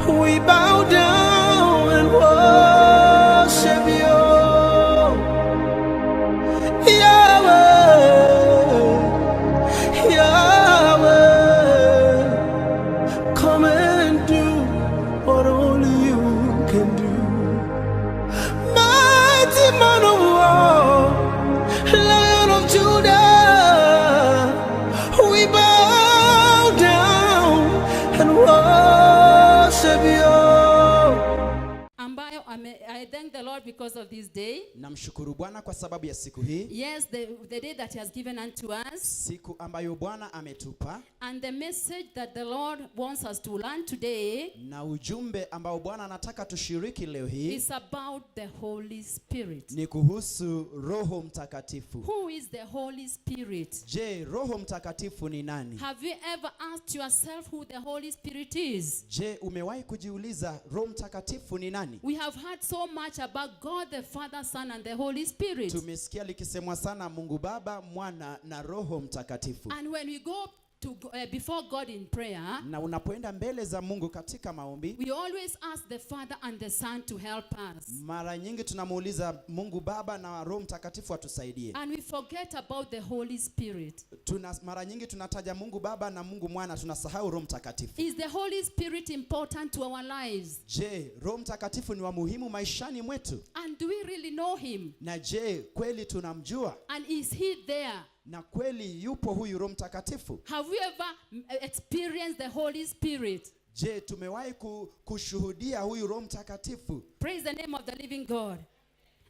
We bow down and worship you, Yahweh, Yahweh. Come and do what only you can do. Mighty man of war, Lion of Judah, we bow down and worship you. I thank the Lord because of this day. Namshukuru Bwana kwa sababu ya siku hii. Yes, the day that he has given unto us. Siku ambayo Bwana ametupa. And the message that the Lord wants us to learn today. Na ujumbe ambao Bwana anataka tushiriki leo hii. Is about the Holy Spirit. Ni kuhusu Roho Mtakatifu. Who is the Holy Spirit? Je, Roho Mtakatifu ni nani? Have you ever asked yourself who the Holy Spirit is? Je, umewahi kujiuliza Roho Mtakatifu ni nani? We have heard so much about God the Father, Son and the Holy Spirit. Tumesikia likisemwa sana Mungu Baba, Mwana na Roho Mtakatifu. And when we go to before God in prayer, na unapoenda mbele za Mungu katika maombi, we always ask the Father and the Son to help us. Mara nyingi tunamuuliza Mungu Baba na Roho Mtakatifu atusaidie. And we forget about the Holy Spirit. Mara nyingi tunataja Mungu Baba na Mungu Mwana, tunasahau Roho Mtakatifu. Is the Holy Spirit important to our lives? Je, Roho Mtakatifu ni wa muhimu maishani mwetu? And do we really know him? Na je, kweli tunamjua? And is he there? Na kweli yupo huyu Roho Mtakatifu? Have we ever experienced the Holy Spirit? Je, tumewahi kushuhudia huyu Roho Mtakatifu? Praise the name of the living God.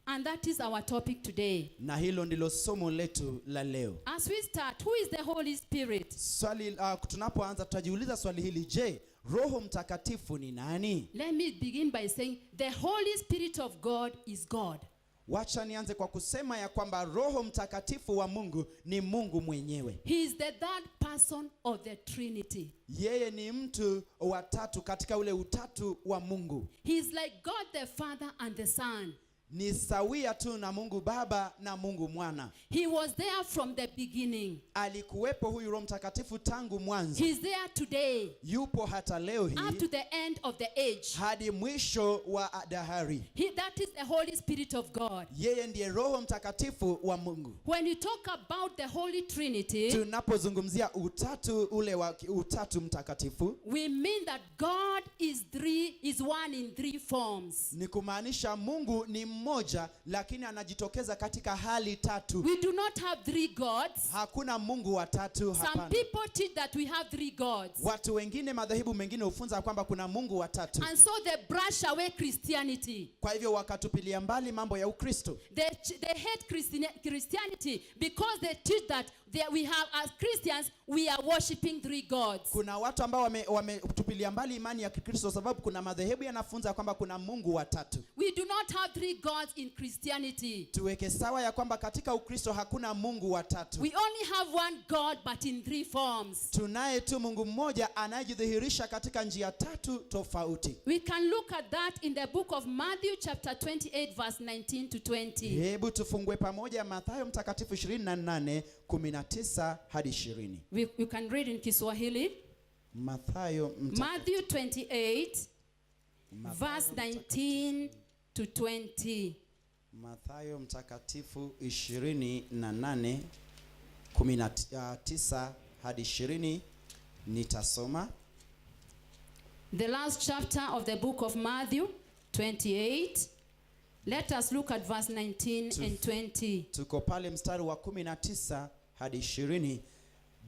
And that is our topic today. Na hilo ndilo somo letu la leo. As we start, who is the Holy Spirit? Swali tunapoanza tutajiuliza swali hili, je, Roho Mtakatifu ni nani? Let me begin by saying the Holy Spirit of God is God. Wacha nianze kwa kusema ya kwamba Roho Mtakatifu wa Mungu ni Mungu mwenyewe. He is the third person of the Trinity. Yeye ni mtu wa tatu katika ule utatu wa Mungu. He is like God the Father and the Son. Ni sawia tu na Mungu Baba na Mungu Mwana. He was there from the beginning. Alikuwepo huyu Roho Mtakatifu tangu mwanzo. He is there today. Yupo hata leo hii. Up to the end of the age. Hadi mwisho wa dahari. That is the Holy Spirit of God. Yeye ndiye Roho Mtakatifu wa Mungu. When you talk about the Holy Trinity, tunapozungumzia utatu ule wa utatu mtakatifu, we mean that God is one in three forms. Ni kumaanisha Mungu ni mmoja lakini anajitokeza katika hali tatu. We do not have three gods. Hakuna Mungu wa tatu, hapana. Some people teach that we have three gods. Watu wengine, madhehebu mengine hufunza kwamba kuna Mungu wa tatu. And so they brush away Christianity. Kwa hivyo wakatupilia mbali mambo ya Ukristo. They hate Christianity because they teach that we have, as Christians, we are worshiping three gods. Kuna watu ambao wametupilia mbali imani ya Kikristo sababu kuna madhehebu yanafunza kwamba kuna Mungu wa tatu. We do not have three gods in Christianity. Tuweke sawa ya kwamba katika Ukristo hakuna Mungu wa tatu. We only have one God but in three forms. Tunaye tu Mungu mmoja anayejidhihirisha katika njia tatu tofauti. We can look at that in the book of Matthew chapter 28 verse 19 to 20. Hebu tufungue pamoja Mathayo mtakatifu 28:19 hadi 20. You can read in Kiswahili. Matthew 28 verse 19 to 20. Mathayo mtakatifu 28:19 hadi 20. Nitasoma. The last chapter of the book of Matthew 28. Let us look at verse 19 and 20. Tuko pale mstari wa 19 hadi 20.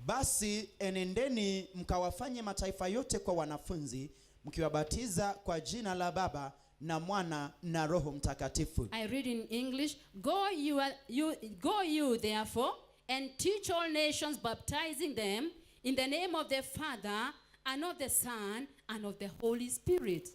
Basi enendeni mkawafanye mataifa yote kwa wanafunzi, mkiwabatiza kwa jina la Baba na Mwana na Roho Mtakatifu. I read in English. Go you therefore and teach all nations, baptizing them in the name of the Father and of the Son and of the Holy Spirit.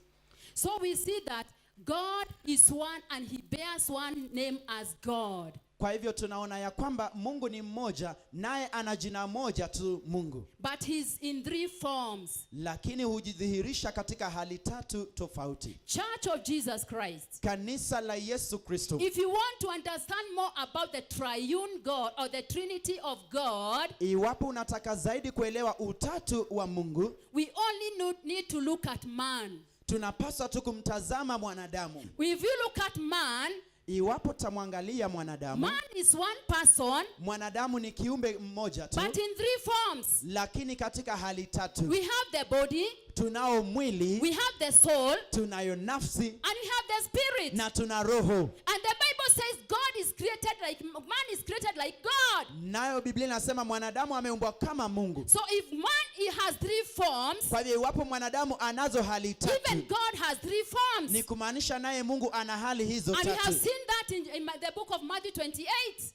So we see that God is one and he bears one name as God. Kwa hivyo tunaona ya kwamba Mungu ni mmoja naye ana jina moja tu Mungu. But he's in three forms. Lakini hujidhihirisha katika hali tatu tofauti. Church of Jesus Christ. Kanisa la Yesu Kristo. If you want to understand more about the triune God or the Trinity of God, iwapo unataka zaidi kuelewa utatu wa Mungu, we only need to look at man. tunapaswa tu kumtazama mwanadamu. If you look at man, Iwapo tamwangalia mwanadamu, man is one person, mwanadamu ni kiumbe mmoja tu, but in three forms. lakini katika hali tatu. We have the body, Tunao mwili, we have the soul, tunayo nafsi, and we have the spirit. na tuna roho. And the Bible says God is created like man is created like God. Nayo Biblia inasema mwanadamu ameumbwa kama Mungu. So if man he has three forms, Kwa hivyo iwapo mwanadamu anazo hali tatu, even God has three forms. ni kumaanisha naye Mungu ana hali hizo And we have tatu. seen that in the book of Matthew 28.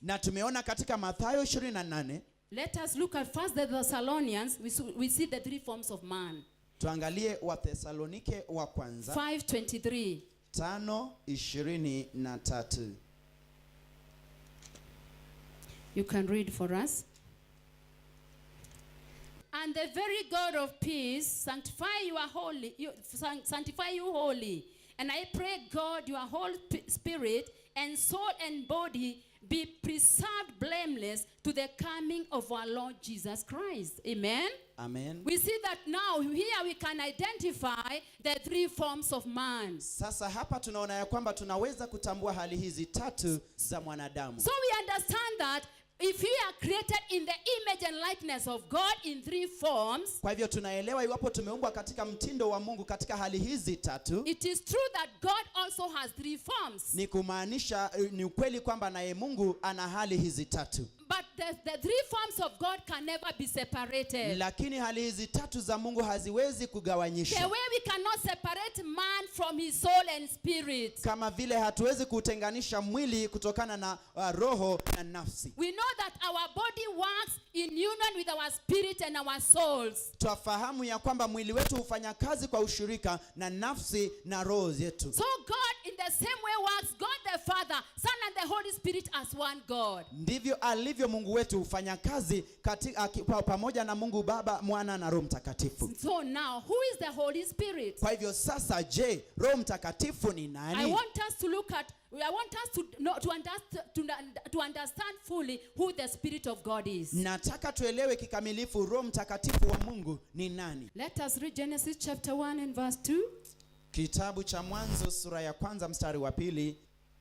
Na tumeona katika Mathayo 28. Let us look at first the Thessalonians. We see the three forms of man. Tuangalie Wathesalonike wa kwanza 5:23. 5:23. You can read for us. And the very God of peace sanctify you wholly. And I pray God your whole spirit and soul and body be preserved blameless to the coming of our Lord Jesus Christ. Amen. Amen. We see that now here we can identify the three forms of man. Sasa hapa tunaona ya kwamba tunaweza kutambua hali hizi tatu za mwanadamu. So we understand that if you are created in the image and likeness of God in three forms, Kwa hivyo tunaelewa iwapo tumeumbwa katika mtindo wa Mungu katika hali hizi tatu, it is true that God also has three forms. ni kumaanisha ni ukweli kwamba naye Mungu ana hali hizi tatu. But the three forms of God can never be separated. Lakini hali hizi tatu za Mungu haziwezi The kugawanyishwa. way we cannot separate man from his soul and spirit. Kama vile hatuwezi kutenganisha mwili kutokana na roho na nafsi. We know that our body works in union with our spirit and our souls. Twafahamu ya kwamba mwili wetu hufanya kazi kwa ushirika na nafsi na roho zetu. So God in the same way works, God the Father, Son and the Holy Spirit as one God. Ndivyo alivyo Mungu wetu hufanya kazi pamoja na Mungu Baba, Mwana na Roho Mtakatifu. So now, who is the Holy Spirit? Kwa hivyo sasa, je, Roho Mtakatifu ni I nani? want us to understand fully who the Spirit of God is. Nataka tuelewe kikamilifu Roho Mtakatifu wa Mungu ni nani. Let us read Genesis chapter 1 and verse 2. Kitabu cha Mwanzo sura ya kwanza mstari wa 2.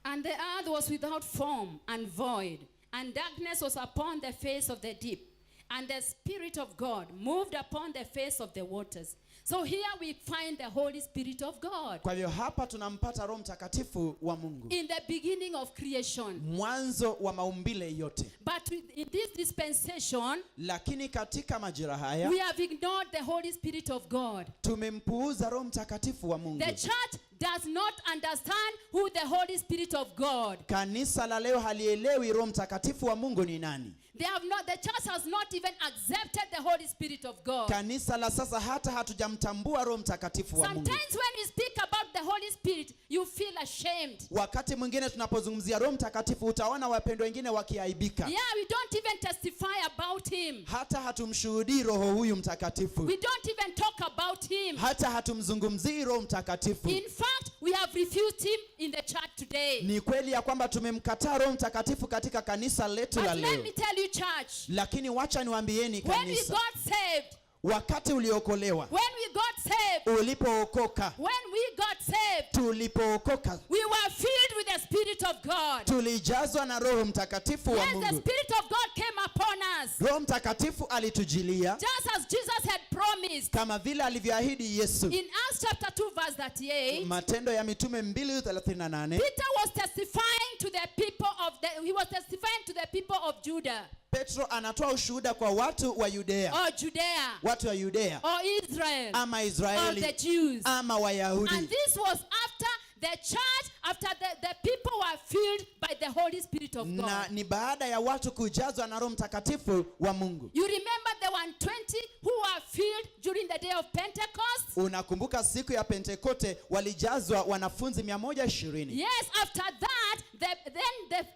And the earth was without form and void, and darkness was upon the face of the deep, and the Spirit of God moved upon the face of the waters. So here we find the Holy Spirit of God. Kwa hivyo hapa tunampata Roho Mtakatifu wa Mungu. In the beginning of creation. Mwanzo wa maumbile yote. But in this dispensation, lakini katika majira haya, we have ignored the Holy Spirit of God. Tumempuuza Roho Mtakatifu wa Mungu. The church does not understand who the Holy Spirit of God. Kanisa la leo halielewi Roho Mtakatifu wa Mungu ni nani. The church has not even accepted the Holy Spirit of God. Kanisa la sasa hata hatujamtambua Roho Mtakatifu wa Mungu. Sometimes when we speak about the Holy Spirit, you feel ashamed. Wakati mwingine tunapozungumzia Roho Mtakatifu utaona wapendwa wengine wakiaibika. Yeah, we don't even testify about him. Hata hatumshuhudii Roho huyu Mtakatifu. We don't even talk about him. Hata hatumzungumzii Roho Mtakatifu. In fact, we have refused him in the church today. Ni kweli ya kwamba tumemkataa Roho Mtakatifu katika kanisa letu la leo. But let me tell you, church. Lakini wacha niwaambieni kanisa. When we got saved, wakati uliokolewa, when we got saved, ulipookoka, when we got saved, tulipookoka, we were filled with the Spirit of God. Tulijazwa na Roho Mtakatifu wa Mungu. Yes, the Spirit of God came upon us. Roho Mtakatifu alitujilia. Just as Jesus had promised. Kama vile alivyoahidi Yesu. In Acts chapter 2 verse 38. Matendo ya Mitume 2:38. Peter was testifying to the people of Judah. Petro anatoa ushuhuda kwa watu wa Yudea. Or Judea. Watu wa Yudea. Or Israel. Ama Israeli. Or the Jews. Ama Wayahudi. And this was after the church, after the people were filled by the Holy Spirit of God. Na ni baada ya watu kujazwa na Roho Mtakatifu wa Mungu. You remember the 120 who were filled during the day of Pentecost? Unakumbuka siku ya Pentekoste walijazwa wanafunzi 120. Yes, after that,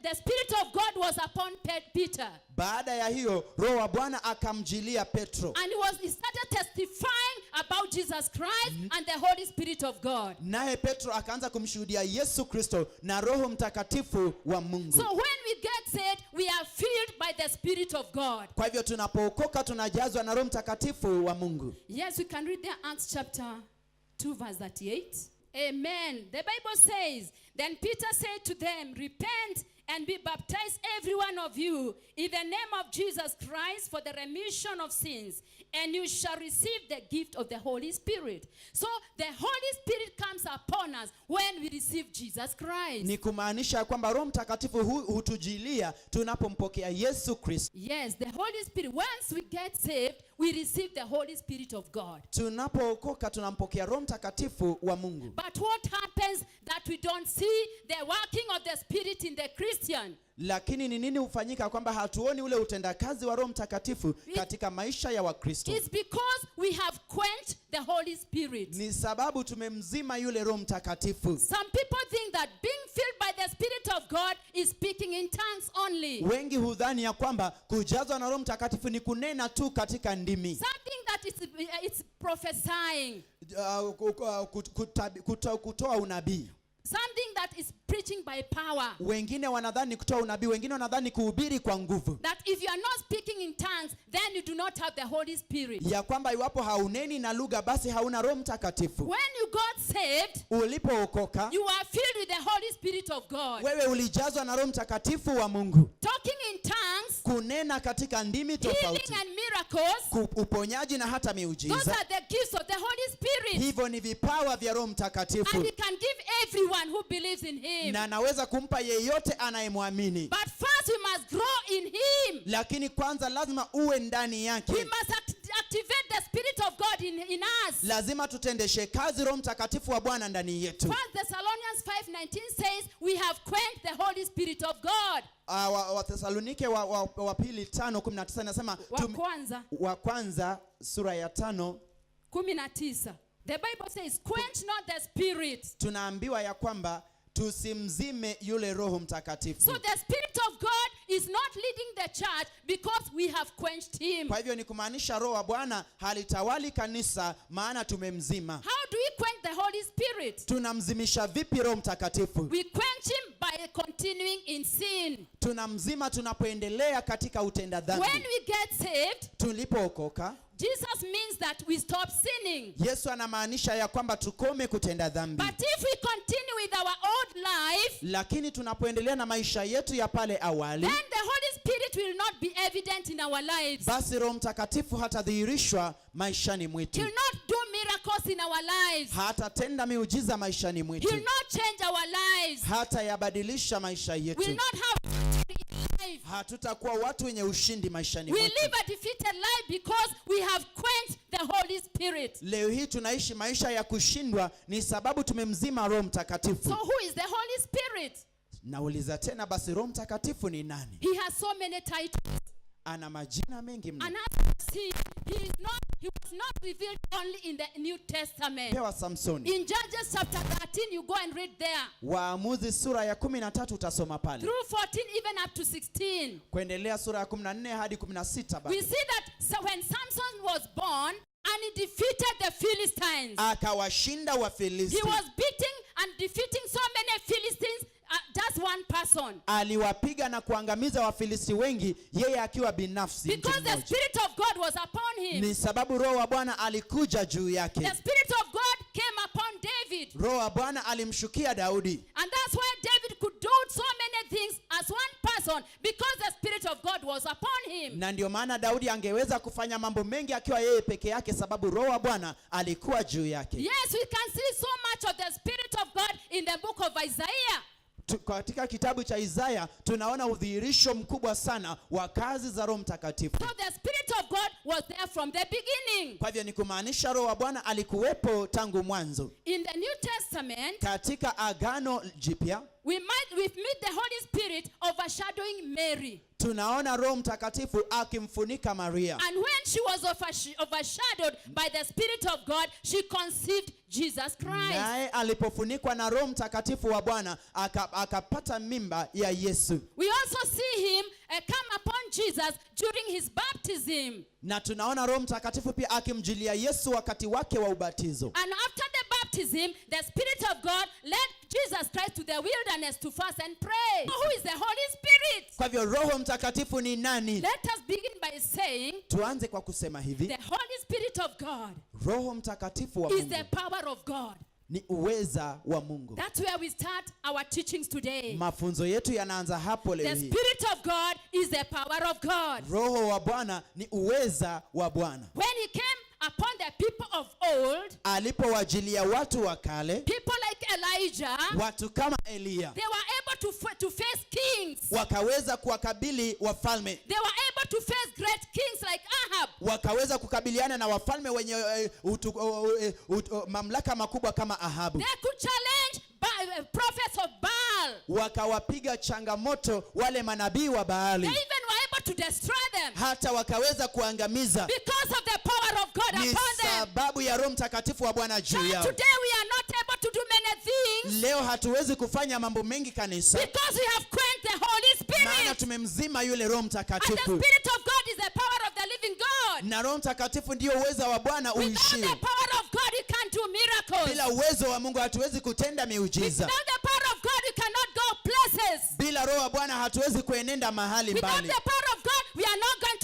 the Spirit of God was upon Peter. Baada ya hiyo Roho wa Bwana akamjilia Petro. And he started testifying about Jesus Christ and the Holy Spirit of God. Naye Petro akaanza kumshuhudia Yesu Kristo na Roho Mtakatifu wa Mungu. So when we get saved, we are filled by the Spirit of God. Kwa hivyo tunapookoka tunajazwa na Roho Mtakatifu wa Mungu. Yes, we can read there Acts chapter 2 verse 38. Amen. The Bible says, then Peter said to them, repent and be baptized every one of you in the name of Jesus Christ for the remission of sins, and you shall receive the gift of the Holy Spirit. So the Holy Spirit comes upon us when we receive Jesus Christ. Ni kumaanisha kwamba Roho Mtakatifu hutujilia tunapompokea Yesu Kristo. Yes, the Holy Spirit. Once we get saved, we receive the Holy Spirit of God. Tunapookoka tunampokea Roho Mtakatifu wa Mungu. But what happens that we don't see the working of the Spirit in the Christian? Lakini ni nini hufanyika kwamba hatuoni ule utendakazi wa Roho Mtakatifu katika maisha ya Wakristo? It's because we have quenched the Holy Spirit. Ni sababu tumemzima yule Roho Mtakatifu. Some people think that being filled by the Spirit of God is speaking in tongues only. Wengi hudhani ya kwamba kujazwa na Roho Mtakatifu ni kunena tu katika ndimi. Something that it's prophesying. Kutoa unabii. Something that is preaching by power. Wengine wanadhani kutoa unabii, wengine wanadhani kuhubiri kwa nguvu. That if you are not speaking in tongues, then you do not have the Holy Spirit. Ya kwamba iwapo hauneni na lugha basi hauna Roho Mtakatifu. When you got saved, ulipookoka, you are filled with the Holy Spirit of God. Wewe ulijazwa na Roho Mtakatifu wa Mungu. Talking in tongues, kunena katika ndimi tofauti, healing and miracles, uponyaji na hata miujiza. Those are the gifts of the Holy Spirit. Hivyo ni vipawa vya Roho Mtakatifu. And he can give everyone who believes in him. Na anaweza kumpa yeyote anayemwamini. But first we must grow in him. Lakini kwanza lazima uwe ndani yake. We must activate the Spirit of God in us. Lazima tutendeshe kazi Roho Mtakatifu wa Bwana ndani yetu. 1 Thessalonians 5:19 says we have quenched the Holy Spirit of God. Wathesalonike wa pili 5:19 inasema wa kwanza sura ya 5:19. The Bible says quench not the Spirit. Tunaambiwa ya kwamba tusimzime yule Roho Mtakatifu. So the Spirit of God is not leading the church because we have quenched him. Kwa hivyo ni kumaanisha Roho wa Bwana halitawali kanisa maana tumemzima. How do we quench the Holy Spirit? Tunamzimisha vipi Roho Mtakatifu? We quench him by continuing in sin. Tunamzima tunapoendelea katika utenda dhambi. When we get saved, tulipookoka, Jesus means that we stop sinning. Yesu anamaanisha ya kwamba tukome kutenda dhambi. But if we continue with our old life, lakini tunapoendelea na maisha yetu ya pale awali, then the Holy Spirit will not be evident in our lives. Basi Roho Mtakatifu hatadhihirishwa maishani mwetu. He will not do miracles in our lives. Hatatenda miujiza maishani mwetu. He will not change our lives. Hatayabadilisha maisha yetu. We will not have life. Hatutakuwa watu wenye ushindi maishani we mwetu. live a defeated life because we have quenched the Holy Spirit. Leo hii tunaishi maisha ya kushindwa ni sababu tumemzima Roho Mtakatifu. So who is the Holy Spirit? Nauliza tena, basi Roho Mtakatifu ni nani? He has so many titles. Ana majina mengi mno. And as he was not revealed only in the New Testament. Pewa Samsoni. In Judges chapter 13 you go and read there. Waamuzi sura ya 13 utasoma pale. Through 14 even up to 16. Kuendelea sura ya 14 hadi 16 bado. We see that when Samson was born and he defeated the Philistines. Akawashinda Wafilisti. He was beating and defeating so many Philistines. Just one person. Aliwapiga na kuangamiza Wafilisti wengi yeye akiwa binafsi. Because the Spirit of God was upon him. Ni sababu Roho wa Bwana alikuja juu yake. The Spirit of God came upon David. Roho wa Bwana alimshukia Daudi. And that's why David could do so many things as one person because the Spirit of God was upon him. Na ndio maana Daudi angeweza kufanya mambo mengi akiwa yeye peke yake sababu Roho wa Bwana alikuwa juu yake. Yes, we can see so much of the Spirit of God in the book of Isaiah. Katika kitabu cha Isaya tunaona udhihirisho mkubwa sana wa kazi za Roho Mtakatifu. So the Spirit of God was there from the beginning. Kwa hivyo ni kumaanisha Roho wa Bwana alikuwepo tangu mwanzo. In the New Testament, katika Agano Jipya, we meet the Holy Spirit overshadowing Mary. Tunaona Roho Mtakatifu akimfunika Maria. And when she was overshadowed by the Spirit of God, she conceived Jesus Christ. Naye alipofunikwa na Roho Mtakatifu wa Bwana akapata mimba ya Yesu. We also see him come upon Jesus during his baptism. Na tunaona Roho Mtakatifu pia akimjilia Yesu wakati wake wa ubatizo. And after the baptism baptism, the Spirit of God led Jesus Christ to the wilderness to fast and pray. Who is the Holy Spirit? Kwa hivyo Roho Mtakatifu ni nani? Let us begin by saying Tuanze kwa kusema hivi. the Holy Spirit of God Roho Mtakatifu wa is Mungu the power of God. ni uweza wa Mungu. That's where we start our teachings today. Mafunzo yetu yanaanza hapo leo The hii. Spirit of God is the power of God. Roho wa Bwana ni uweza wa Bwana. When he came upon the people of old, Alipowajilia watu wa kale, people like Elijah, watu kama Eliya, they were able to face kings. wakaweza kuwakabili wafalme, They were able to face great kings like Ahab. wakaweza kukabiliana na wafalme wenye mamlaka makubwa kama Ahabu. They could challenge prophets of Baal. Wakawapiga changamoto wale manabii wa They Baali, even were able to destroy them hata wakaweza kuangamiza. because of the power of God Ni upon them. sababu ya Roho Mtakatifu wa Bwana juu And yao. today we are not able to do many things Leo hatuwezi kufanya mambo mengi kanisa, because we have quenched the Holy maana Spirit. tumemzima yule Roho And the Mtakatifu, Spirit of God is the power of the living God. na Roho Mtakatifu ndio uweza wa Bwana Without uishio. the power of God, you can't do miracles. Bila uwezo wa Mungu hatuwezi kutenda miujiza. Without the power of God, you cannot go places. Bila Roho wa Bwana hatuwezi kuenenda mahali Without mbali. the power of God, we are not going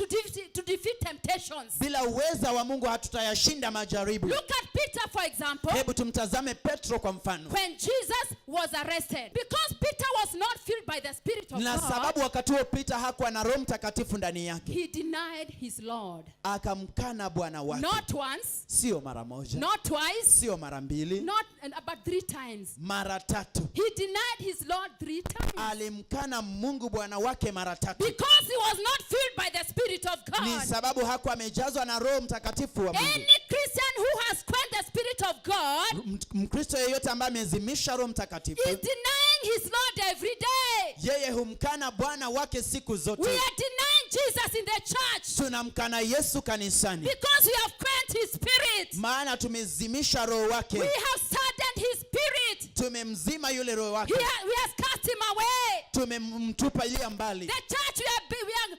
to defeat temptations. Bila uweza wa Mungu hatutayashinda majaribu. Look at Peter, for example, Hebu tumtazame Petro kwa mfano. when Jesus was arrested. Because Peter was not filled by the Spirit of Na God, sababu wakati huo Peter hakuwa na Roho Mtakatifu ndani yake, he denied his Lord. akamkana Bwana wake. Not once, Sio mara moja, not twice, sio mara mbili, not but 3 times. mara tatu. He denied his Lord 3 times. Alimkana Mungu Bwana wake mara tatu, Because he was not filled by the Spirit of ni God. sababu hakuwa amejazwa na Roho Mtakatifu wa Mungu. Any Christian who has quenched the Spirit of God Mkristo yeyote ambaye amezimisha Roho Mtakatifu, is denying his Lord every day. yeye humkana Bwana wake siku We zote. are denying Jesus in the church Tunamkana Yesu kanisani, because we have quenched his Spirit. maana tumezimisha Roho We wake, have saddened his Spirit. tumemzima yule Roho wake, We have cast him away. tumemtupa ilia mbali. The church,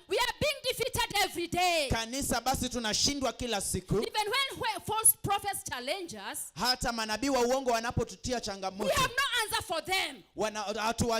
we are being defeated every day. Kanisa basi tunashindwa kila siku. Even when false prophets challenge us, Hata manabii wa uongo wanapotutia we changamoto, have no answer for them.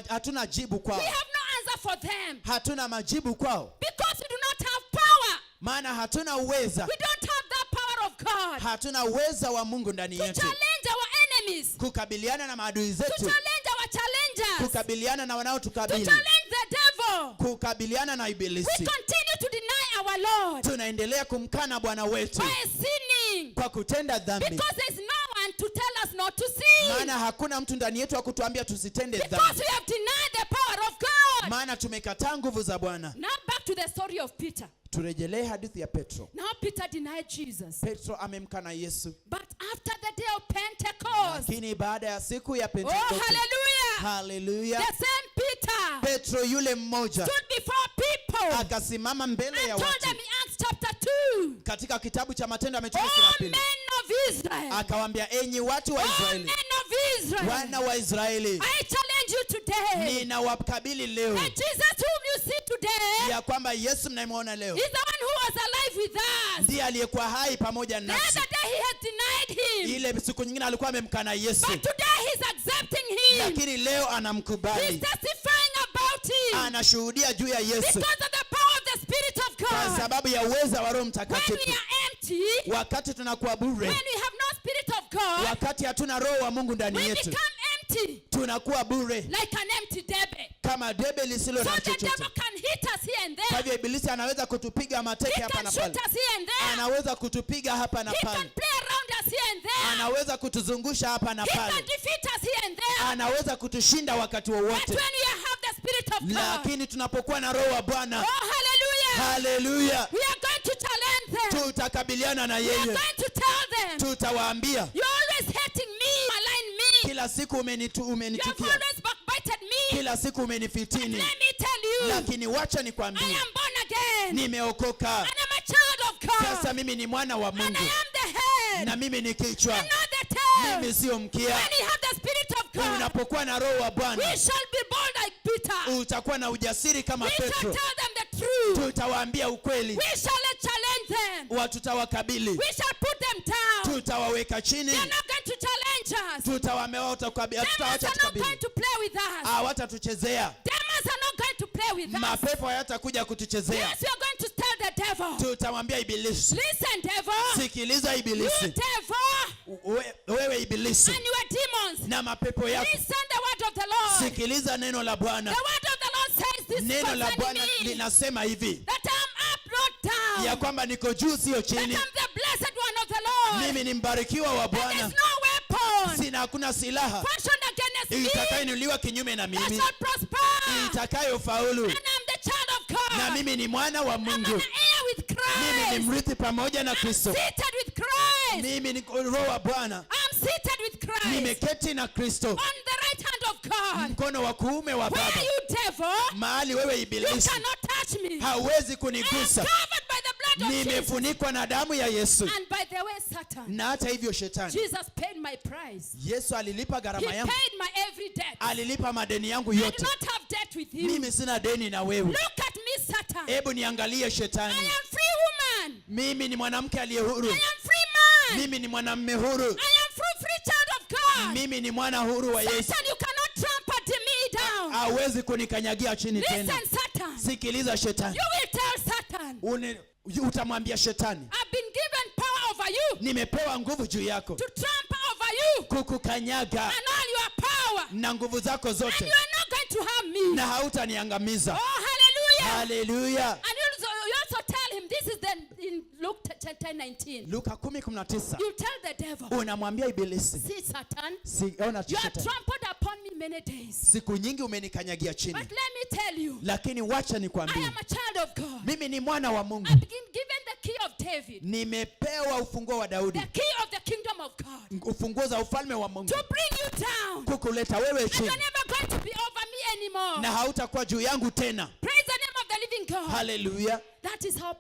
hatuna jibu We kwao, have no answer for them hatuna majibu kwao, because we do not have power. maana hatuna uweza, We don't have that power of God hatuna uweza wa Mungu ndani to yetu challenge our enemies, kukabiliana na maadui to zetu, challenge our challengers, kukabiliana na to wanaotukabili, challenge the devil. kukabiliana na We ibilisi. continue to deny our Lord Tunaendelea kumkana Bwana wetu by sinning kwa kutenda dhambi, because there's no one to tell us not to sin. maana hakuna mtu ndani yetu wa kutuambia tusitende Because dhambi, we have denied the power of God. maana tumekataa nguvu za Bwana. Now back to the story of Peter. Turejelee hadithi ya Petro. Now Peter denied Jesus. Petro amemkana Yesu, But after the day of Pentecost, lakini baada ya siku ya oh Pentekoste, hallelujah, haleluya, the same Peter Petro yule mmoja stood before people akasimama mbele and ya told watu them in Acts chapter 2, katika kitabu cha Matendo ya Mitume sura ya oh pili, men of Israel, akawaambia, enyi watu wa oh Israeli, men of Israel, wana wa Israeli, I challenge you today. ninawakabili leo And Jesus whom you see today ya kwamba Yesu mnayemwona leo is the one who was alive with us. ndiye aliyekuwa hai pamoja The nasi. other day he had denied him, Ile siku nyingine alikuwa amemkana Yesu, but today he's accepting him. lakini leo He's anamkubali, testifying about him anashuhudia juu ya Yesu because of the power of the Spirit of kwa God. sababu ya uweza wa Roho When we Mtakatifu. are empty, Wakati tunakuwa bure, when we have no Spirit of God, wakati hatuna Roho wa Mungu ndani we yetu, become empty tunakuwa bure like an empty debe. kama debe lisilo So na the chochote. devil can hit us here and Kwa there. hivyo ibilisi anaweza kutupiga mateke He hapa can na shoot pale, us here and there. anaweza kutupiga hapa na He can pale, play around us here and there. anaweza kutuzungusha hapa na He can pale, defeat us here and there. anaweza kutushinda wakati But wowote. when we have the Spirit of God, Lakini tunapokuwa na Roho wa oh Bwana, hallelujah, haleluya, we are going to challenge them. tutakabiliana na We are yeye, going to tell them, tutawaambia, you're always hating me, malign me. kila siku You have umenichukia, always backbited me. kila siku Let umenifitini, me tell you, lakini wacha I nikwambie, am born again. nimeokoka And I'm a child of God. sasa. Mimi ni mwana wa And Mungu I am the head. na mimi ni kichwa, And not the tail. mimi sio mkia. When you have the Spirit of God, Unapokuwa na Roho wa we Bwana, shall be bold like Peter. utakuwa na ujasiri kama We shall Petro, tell them the truth. tutawaambia ukweli, We shall challenge them. tutawakabili, We shall put them down. tutawaweka chini, They are not going to challenge challenge us. Tutawameota kwa Demons tutawacha are not going tukabili. to play with us. Hawatatuchezea. Demons are not going to play with us. Mapepo hayatakuja kutuchezea. Yes, we are going to tell the devil. Tutamwambia ibilisi. Listen, devil. Sikiliza You ibilisi. devil. Wewe ibilisi. And your demons. Na mapepo yako. Listen the word of the Lord. Sikiliza neno la Bwana. The word of the Lord says this Neno la concerning Bwana me. linasema hivi. That I'm up, not down. Ya kwamba niko juu sio That chini. I'm the blessed one of the Lord. Mimi ni mbarikiwa wa There Bwana. is no weapon Sina hakuna silaha fashioned against me itakayoniuliwa kinyume na that mimi. shall prosper. Itakayofaulu. And I'm the child of God. Na mimi ni mwana wa I'm an Mungu. heir with Mimi ni Christ. mrithi pamoja na Kristo. Seated with Christ. Mimi ni roho wa Bwana. I'm seated with Christ. Nimeketi na Kristo. On the right hand of God. Mkono wa kuume wa Where Baba. you devil, Mahali wewe you ibilisi cannot touch me. hauwezi I am kunigusa. covered by the blood of Jesus. Nimefunikwa na damu ya Yesu. And by the way, Satan, Na hata hivyo shetani, Jesus paid my price. Yesu alilipa He gharama yangu. paid my every debt. Alilipa madeni yangu I do yote. not have debt with you. Mimi sina deni na wewe. Look at me, Satan. Hebu niangalie I shetani. am free woman. Mimi ni mwanamke aliye huru. I am free man. Mimi ni mwanamume huru. I am free child of God. Mimi ni mwana huru wa Yesu. Satan, you cannot trample me down. Hawezi kunikanyagia chini tena. Listen, Satan. Sikiliza shetani. You will tell Satan. Utamwambia shetani, I've been given power over you nimepewa nguvu juu yako to trample over you kukukanyaga and all your power. na nguvu zako And zote, you are not going to harm me. na hautaniangamiza. Oh, hallelujah. Haleluya. And you also tell him, this is in Luke 10:19. Luka 10:19. You tell the devil, Unamwambia ibilisi, see, Satan, ona you have shetani, trampled upon me many days. siku nyingi umenikanyagia chini, But let me tell you, lakini wacha I nikwambie, am a child of God. mimi ni mwana wa Mungu. I've been given the key of David, Nimepewa ufunguo wa Daudi, the key of the kingdom of God, ufunguo za ufalme wa Mungu, to bring you down. kukuleta wewe And chini, you're never going to be over me anymore. na hautakuwa juu yangu tena. Praise the name of the living God. Haleluya. That is how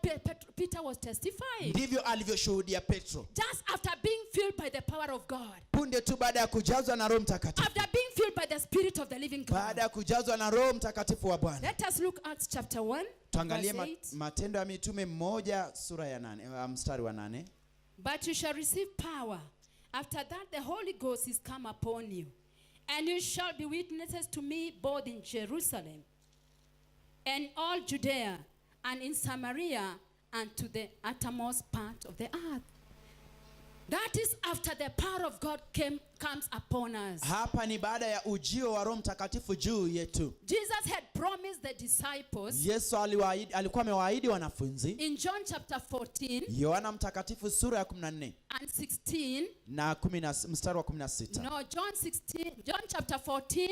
Peter was testifying. Ndivyo alivyoshuhudia Petro Just after being filled by the power of God, punde tu baada ya kujazwa na Roho Mtakatifu, after being filled by the Spirit of the living baada God. ya kujazwa na Roho Mtakatifu wa Bwana. Let us look at chapter 1, Tuangalie verse 8. Matendo ya Mitume 1 sura ya 8 mstari wa 8. But you shall receive power. After that the Holy Ghost is come upon you. And you shall be witnesses to me both in Jerusalem and all Judea and in Samaria and to the uttermost part of the earth. That is after the power of God comes upon us. Hapa ni baada ya ujio wa Roho Mtakatifu juu yetu. Jesus had promised the disciples Yesu alikuwa amewaahidi wanafunzi. in John chapter 14 Yohana Mtakatifu sura ya 14 and 16. na mstari wa 16. No, John chapter 14,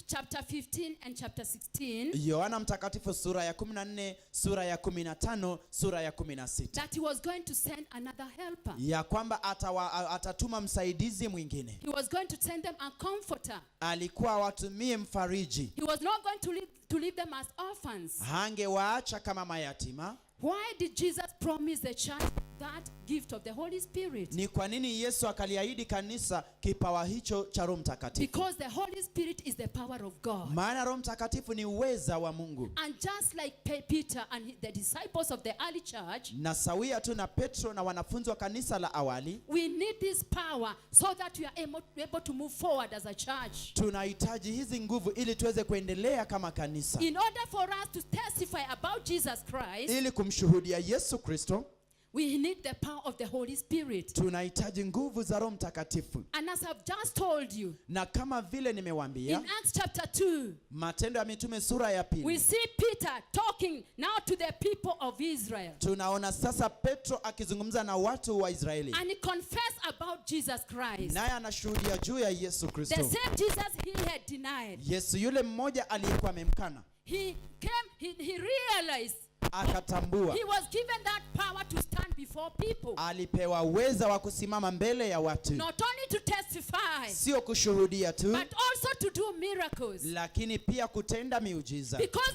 chapter 15 and chapter 16. Yohana Mtakatifu sura ya 14, sura ya 15, sura ya 16. That he was going to send another helper. Ya kwamba atatuma msaidizi mwingine. He was going to send them a comforter. Alikuwa watumie mfariji. He was not going to leave them as orphans. Hangewaacha kama mayatima. Why did Jesus promise the church that gift of the Holy Spirit? Ni kwa nini Yesu akaliahidi kanisa kipawa hicho cha Roho Mtakatifu? Because the Holy Spirit is the power of God. Maana Roho Mtakatifu ni uweza wa Mungu. And just like Peter and the disciples of the early church, Na sawia tu na Petro na wanafunzi wa kanisa la awali, we need this power so that we are able to move forward as a church. tunahitaji hizi nguvu ili tuweze kuendelea kama kanisa. In order for us to testify about Jesus Christ, Ili kumshuhudia Yesu Kristo, we need the power of the Holy Spirit. tunahitaji nguvu za Roho Mtakatifu. And as I've just told you, Na kama vile in nimewaambia, Acts chapter 2, Matendo ya Mitume sura ya we 2, see Peter talking now to the people of Israel. tunaona sasa Petro akizungumza na watu wa Israeli. And he confessed about Jesus Christ. Naye anashuhudia juu ya Yesu The Kristo. same Jesus he had denied. Yesu yule mmoja aliyekuwa amemkana, He realized akatambua he was given that power to stand before people. alipewa uweza wa kusimama mbele ya watu, Not only to testify, sio kushuhudia tu, but also to do miracles. lakini pia kutenda miujiza. Because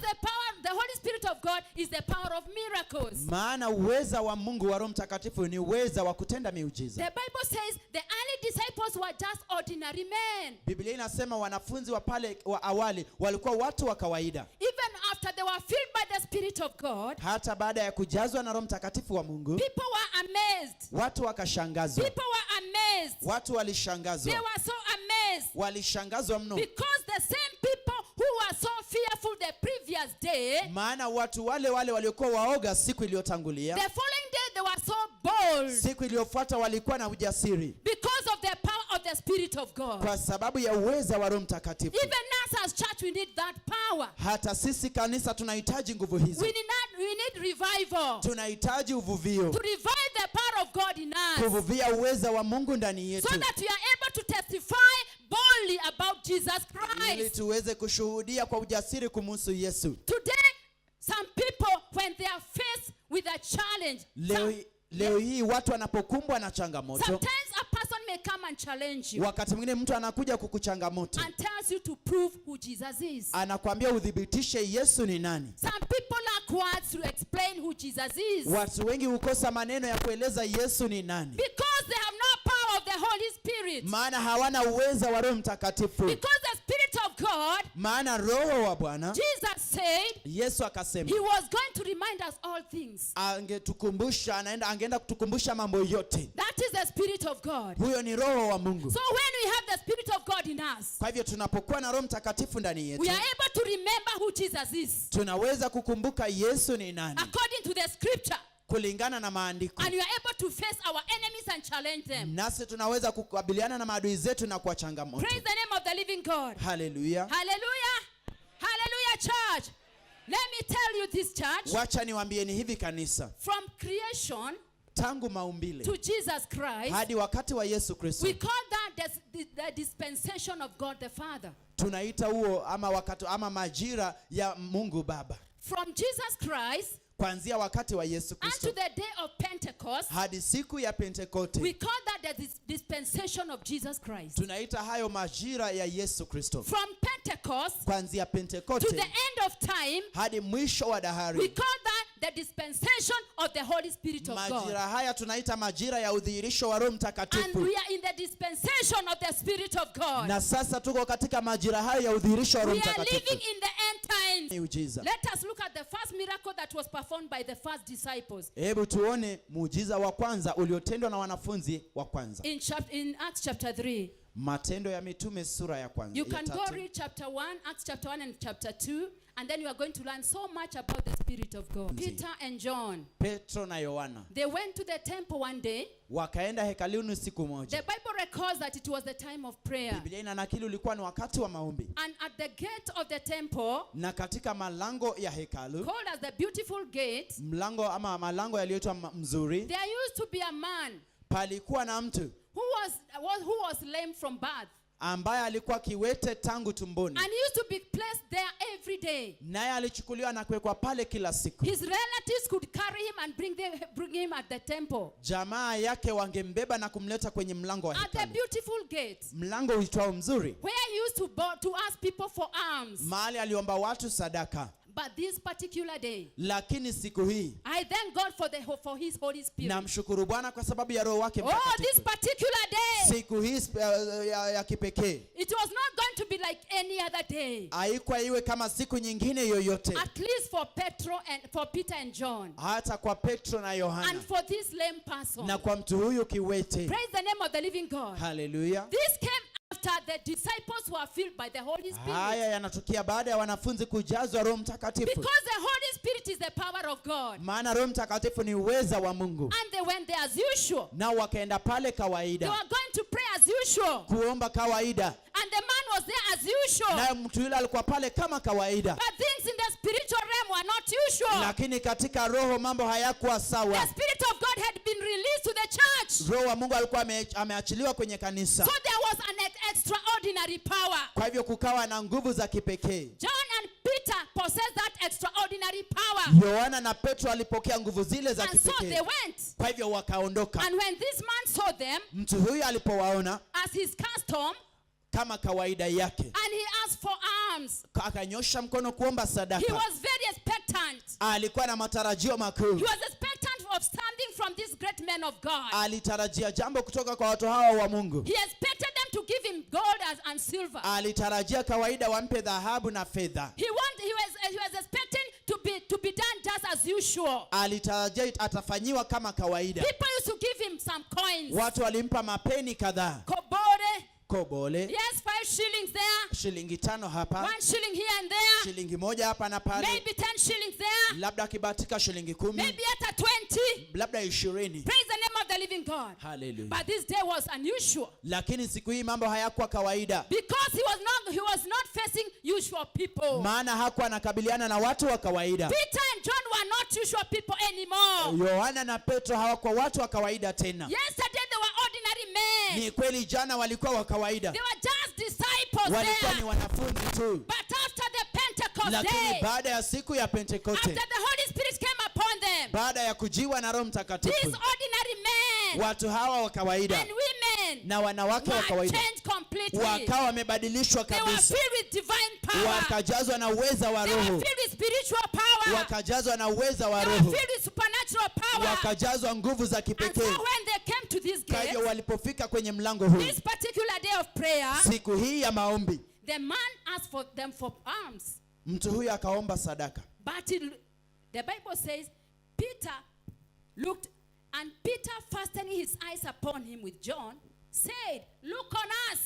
the Holy Spirit of God is the power of miracles. Maana uweza wa Mungu wa Roho Mtakatifu ni uweza wa kutenda miujiza. The Bible says the early disciples were just ordinary men. Biblia inasema wanafunzi wa pale wa awali walikuwa watu wa kawaida. Even after the they were filled by the Spirit of God, hata baada ya kujazwa na Roho Mtakatifu wa Mungu, people were amazed. watu wakashangazwa. People were amazed. Watu They walishangazwa. were so amazed Walishangazwa mno. because the same people who were so fearful the previous day, Maana watu wale wale waliokuwa waoga siku the iliyotangulia, following day they were so bold siku iliyofuata walikuwa na ujasiri because of the power of the Spirit of God. kwa sababu ya uweza wa Roho Mtakatifu. Even us as church, we need that power. Hata sisi kanisa tunahitaji nguvu hizo. We need revival. Tunahitaji uvuvio, To revive the power of God in us, kuvuvia uweza wa Mungu ndani yetu, so that we are able to testify boldly about Jesus ili Christ. tuweze kushuhudia kwa ujasiri kumhusu Yesu. Today, some people, when they are faced with a challenge, Leo hii watu wanapokumbwa na changamoto, sometimes a person may come and challenge you wakati mwingine mtu anakuja kukuchangamoto, and tells you to prove who Jesus is. anakuambia udhibitishe Yesu ni nani. Some people lack words to explain who Jesus is Watu wengi hukosa maneno ya kueleza Yesu ni nani, because they have no power of the Holy Spirit. maana hawana uweza wa Roho Mtakatifu. Because the Spirit of God, Maana Roho wa Bwana, Jesus said, Yesu akasema, he was going to remind us all things. angeenda kutukumbusha mambo yote. That is the Spirit of God. Huyo ni Roho wa Mungu. So when we have the Spirit of God in us, Kwa hivyo tunapokuwa na Roho Mtakatifu ndani yetu, we are able to remember who Jesus is tunaweza kukumbuka Yesu ni nani according to the scripture, kulingana na maandiko, and we are able to face our enemies and challenge them. nasi tunaweza kukabiliana na maadui zetu na kuwa changamoto. Praise the name of the living God. Haleluya. Hallelujah. Hallelujah, church. Let me tell you this, church. Wacha niwaambieni hivi kanisa, From creation tangu maumbile to Jesus Christ, hadi wakati wa Yesu Kristo, we call that the dispensation of God the Father. tunaita huo ama majira ya Mungu Baba. From Jesus Christ Kuanzia wakati wa Yesu unto Kristo the day of Pentecost, hadi siku ya Pentekoste, we call that the dispensation of Jesus Christ. tunaita hayo majira ya Yesu Kristo. From Pentecost Kuanzia to the Pentekoste end of time, hadi mwisho wa we dahari, call that the dispensation of the Holy Spirit of God. majira haya tunaita majira ya udhihirisho wa Roho And Mtakatifu. we are in the dispensation of the Spirit of God. Na sasa tuko katika majira hayo ya udhihirisho wa Roho We are living Mtakatifu. in the end times. Miujiza. Let us look at the first miracle that was performed by the first disciples Hebu tuone muujiza wa kwanza uliotendwa na wanafunzi wa kwanza. in Acts chapter 3. Matendo ya Mitume sura ya kwanza. You ya can go tatu. read chapter 1, Acts chapter 1 and chapter 2, and then you are going to learn so much about the Spirit of God. Peter and John, Petro na Yohana they went to the temple one day. wakaenda hekaluni siku moja. The Bible records that it was the time of prayer. Biblia inanakili ulikuwa ni wakati wa maombi. And at the gate of the temple, Na katika malango ya hekalu, called as the beautiful gate, mlango ama malango yaliyoitwa mzuri, there used to be a man palikuwa na mtu who was lame from birth. ambaye alikuwa kiwete tangu tumboni, And he used to be placed there every day. naye alichukuliwa na kuwekwa pale kila siku. His relatives could carry him and bring him at the temple. Jamaa yake wangembeba na kumleta kwenye mlango wa At the hekalu, beautiful gate, mlango uitwao mzuri, where he used to ask people for alms. mahali aliomba watu sadaka. But this particular day, Lakini siku hii I thank God for his Holy Spirit. namshukuru Bwana kwa sababu ya Roho wake Oh, this Mtakatifu. particular day, Siku hii ya kipekee it was not going to be like any other day. haikuwa iwe kama siku nyingine yoyote, At least for Peter and John, hata kwa Petro na Yohana and for this lame person. na kwa mtu huyu kiwete. Praise the name of the living God. Haleluya. This came after the disciples were filled by the Holy Spirit. Haya yanatukia baada ya wanafunzi kujazwa Roho Mtakatifu, Because the Holy Spirit is the power of God. maana Roho Mtakatifu ni uweza wa Mungu. And they went there as usual. Nao wakaenda pale They kawaida, were going to pray as usual. kuomba kawaida, And the man was there as usual. naye mtu yule alikuwa pale kama kawaida. But things in the spiritual realm were not usual. Lakini katika roho mambo hayakuwa The sawa. Spirit of God had been released to the church. Roho wa Mungu alikuwa ameachiliwa kwenye kanisa. So there was an extraordinary power. Kwa hivyo kukawa na nguvu za kipekee. John and Peter possessed that extraordinary power. Yohana na Petro walipokea nguvu zile za And so they kipekee. went. Kwa hivyo wakaondoka. And when this man saw them, Mtu huyu alipowaona as his custom, kama kawaida yake, and he asked for alms, akanyosha mkono kuomba he sadaka. was very expectant. Alikuwa na matarajio makuu. He was expectant of standing from these great men of God. Alitarajia jambo kutoka kwa watu hawa wa Mungu. He expected them to give him gold and silver. Alitarajia kawaida wampe dhahabu na fedha. He was expecting as usual. Alitarajia atafanyiwa kama kawaida. People used to give him some coins. Watu walimpa mapeni kadhaa. Kobole. Yes, 5 shillings there. Shilingi 5 hapa. 1 shilling here and there. Shilingi moja hapa na pale. Maybe 10 shillings there. Labda kibatika shilingi 10. Maybe at 20. Labda 20. Praise the name of the living God. Hallelujah. But this day was unusual. Lakini siku hii mambo hayakuwa kawaida. Because he was not facing usual people. Maana hakuwa anakabiliana na watu wa kawaida. Peter and John were not usual people anymore. Yohana na Petro hawakuwa watu wa kawaida tena. Yesterday they were ordinary men. Ni kweli jana walikuwa wa kawaida. They were just disciples walikuwa there. Ni wanafunzi tu. But after the Pentecost lakini day, baada ya siku ya Pentekoste, after the Holy Spirit came upon them, baada ya kujiwa na Roho Mtakatifu, these ordinary men, watu hawa wa kawaida and women, na wanawake wa kawaida wakawa wamebadilishwa kabisa. They were filled with divine power. Wakajazwa na uweza wa They Roho. were filled with spiritual power. Wakajazwa na uweza wa They were Roho. filled with supernatural power. Wakajazwa nguvu za And kipekee. so when they came to this Kwa gate, hivyo walipofika kwenye mlango huu, this particular day of prayer, siku hii ya maombi, the man asked for them for alms. mtu huyu akaomba sadaka. But the Bible says Peter looked, and Peter, fastening his eyes upon him with John, said, "Look on us."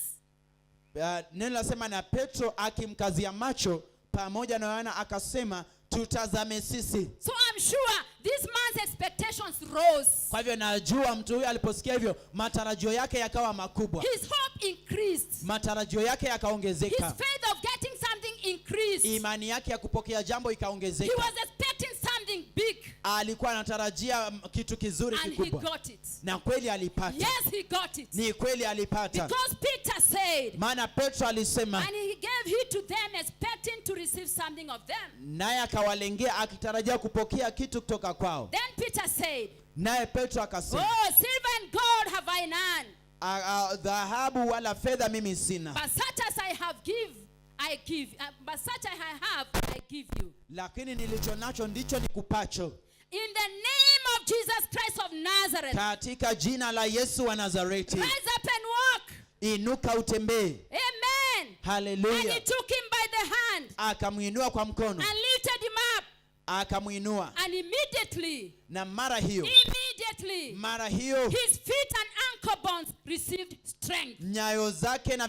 Neno lasema na Petro akimkazia macho pamoja na Yohana akasema, tutazame sisi. So I'm sure this man's expectations rose. Kwa hivyo najua mtu huyu aliposikia hivyo matarajio yake yakawa makubwa. His hope increased. Matarajio yake yakaongezeka. His faith of getting something increased. Imani yake ya kupokea jambo ikaongezeka. He was expecting something big. Alikuwa anatarajia kitu kizuri kikubwa. And he got it. Na kweli alipata. Yes, he got it. Ni kweli alipata. Because Peter said, maana Petro alisema, and he gave heed to them, expecting to receive something of them. Naye akawalengea akitarajia kupokea kitu kutoka kwao. Then Peter said, naye Petro akasema, "Oh, silver and gold have I none. Dhahabu wala fedha mimi sina. But such as I have I give. But such as I have, I give you. Lakini nilicho nacho ndicho nikupacho. In the name of Jesus Christ of Nazareth. Katika jina la Yesu wa Nazareti. Rise up and walk. Inuka utembee. Amen. Hallelujah. And he took him by the hand. Akamuinua kwa mkono. And lifted him up. Akamuinua. And immediately. Na mara hiyo. Mara hiyo. His feet and ankle bones received strength. Nyayo zake na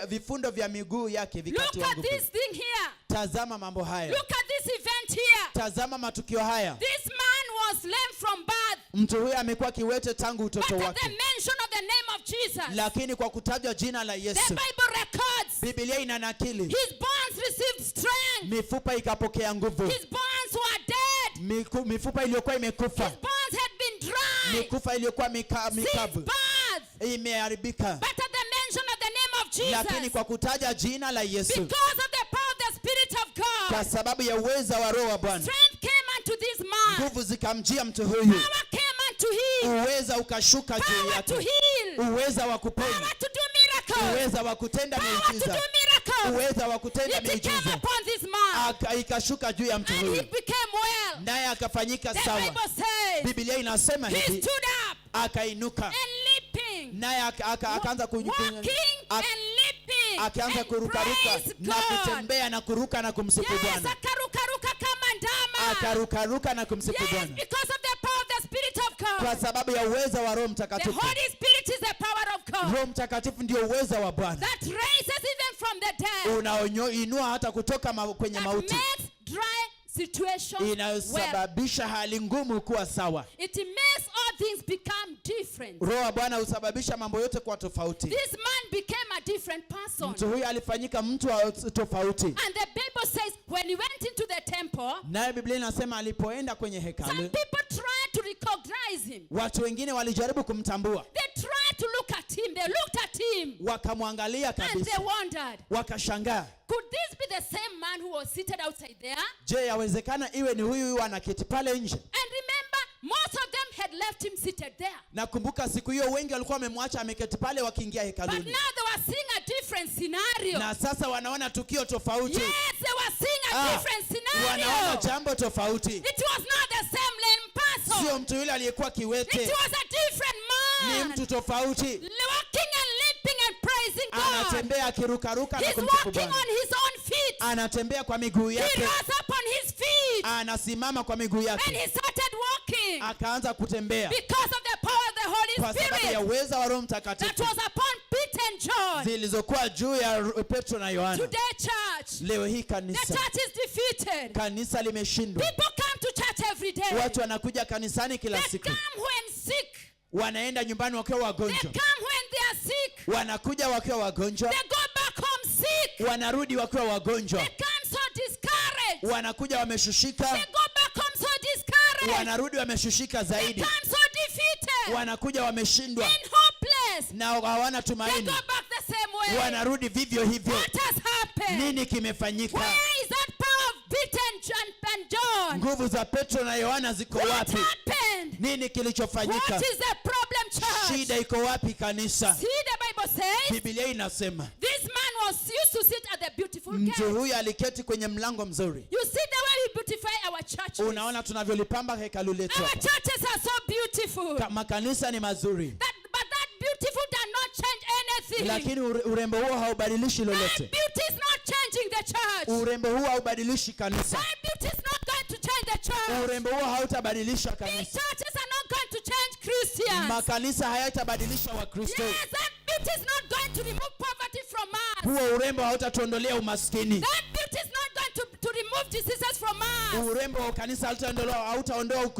vifundo vya miguu yake vikatiwa nguvu. Look at this thing here. Tazama mambo haya. Look at this event here. Tazama matukio haya. This man was lame from birth. Mtu huyu amekuwa kiwete tangu utoto wake. But at the mention of the name of Jesus, lakini kwa kutajwa jina la Yesu, the Bible records, Biblia inanakili, his bones received strength. Mifupa ikapokea nguvu. His bones were dead. Mifupa iliyokuwa imekufa. His bones had been dry. Mifupa iliyokuwa mikavu. Imeharibika. But at the mention of the name of Jesus, lakini kwa kutaja jina la Yesu, because of the power of the Spirit of God, kwa sababu ya uweza wa Roho wa Bwana, strength came unto this man. Nguvu zikamjia mtu huyu. Power came unto him. Uweza ukashuka juu yake. Power to heal. Uweza wa kuponya. Power to do miracles. Uweza wa kutenda miujiza. Power to do miracles. Uweza wa kutenda miujiza. It came upon this man. Ikashuka juu ya mtu huyu. And he became well. Naye akafanyika sawa. The Bible says, Biblia inasema hivi. He stood up. Akainuka. And leaping. Naye akaanza akaanza kurukaruka na kutembea na kuruka na kumsifu Bwana. Akarukaruka kama ndama. Akarukaruka na kumsifu Bwana. Yes, because of the power of the Spirit of God. Kwa sababu ya uweza wa Roho Mtakatifu. The Holy Spirit is the power of God. Roho Mtakatifu ndio uweza wa Bwana. That raises even from the dead. Unaoinua hata kutoka kwenye mauti. Makes dry situation inayosababisha hali ngumu kuwa sawa. It makes all things become different. Roho wa Bwana husababisha mambo yote kuwa tofauti. This man became a different person. Mtu huyu alifanyika mtu tofauti. And the Bible says when he went into the temple, naye Biblia inasema alipoenda kwenye hekalu, some people tried to recognize him. Watu wengine walijaribu kumtambua. They tried to look at him. They looked at him. Wakamwangalia kabisa. And they wondered. Wakashangaa. Could this be the same man who was seated outside there? Je, yawezekana iwe ni huyu anaketi pale nje? And remember, most of them had left him seated there. Nakumbuka siku hiyo wengi walikuwa wamemwacha ameketi pale wakiingia hekaluni. But now they were seeing a different scenario. Na sasa wanaona tukio tofauti. Yes, they were seeing a different scenario. Wanaona jambo tofauti. It was not the same lame person. Sio mtu yule aliyekuwa kiwete. It was a different man. Ni mtu tofauti. Walking and leaping and praising God. Anatembea akirukaruka na kumsifu Bwana. He's walking on his own feet. Anatembea kwa miguu yake. He rose up on his feet. feet. anasimama kwa miguu And yake, he started walking akaanza kutembea because of the power of the Holy kwa sababu ya Spirit uweza wa Roho that Mtakatifu was upon Peter and John. zilizokuwa juu ya Petro na Yohana. Today, church, Leo hii the kanisa, church is defeated. kanisa limeshindwa. People come to church every day. Watu wanakuja kanisani kila They siku, come when sick. wanaenda nyumbani wakiwa They wagonjwa, come when they are sick. wanakuja wakiwa wagonjwa, They go back home sick. wanarudi wakiwa wagonjwa, They come so discouraged. wanakuja They wameshushika, go back home so discouraged. wanarudi wameshushika They zaidi, come so defeated wanakuja wameshindwa and hopeless. na hawana They tumaini, go back the same way. wanarudi vivyo hivyo. What has happened? Nini kimefanyika? Where is that power of Peter and John? Nguvu za Petro na Yohana ziko What wapi? happened? Nini kilichofanyika? What is the problem, church? Shida iko wapi kanisa? See, the Bible says Biblia inasema this man was used to sit at the beautiful mtu gate. huyu aliketi kwenye mlango mzuri. You see the way we beautify our churches. Unaona tunavyolipamba hekalu letu Our hapa. churches are so beautiful. Makanisa ni mazuri, But that beautiful does not change anything. lakini urembo huo haubadilishi That lolote. beauty is not changing the church. Urembo huo haubadilishi kanisa. That beauty is not going to change the church. Urembo huo hautabadilisha These kanisa. churches are not going to change Christians. Makanisa hayatabadilisha Wakristo. Yes, that beauty is not going to remove poverty from us. Huo urembo hautatuondolea umaskini. That beauty is not going to remove diseases from us. Urembo wa kanisa hautaondoa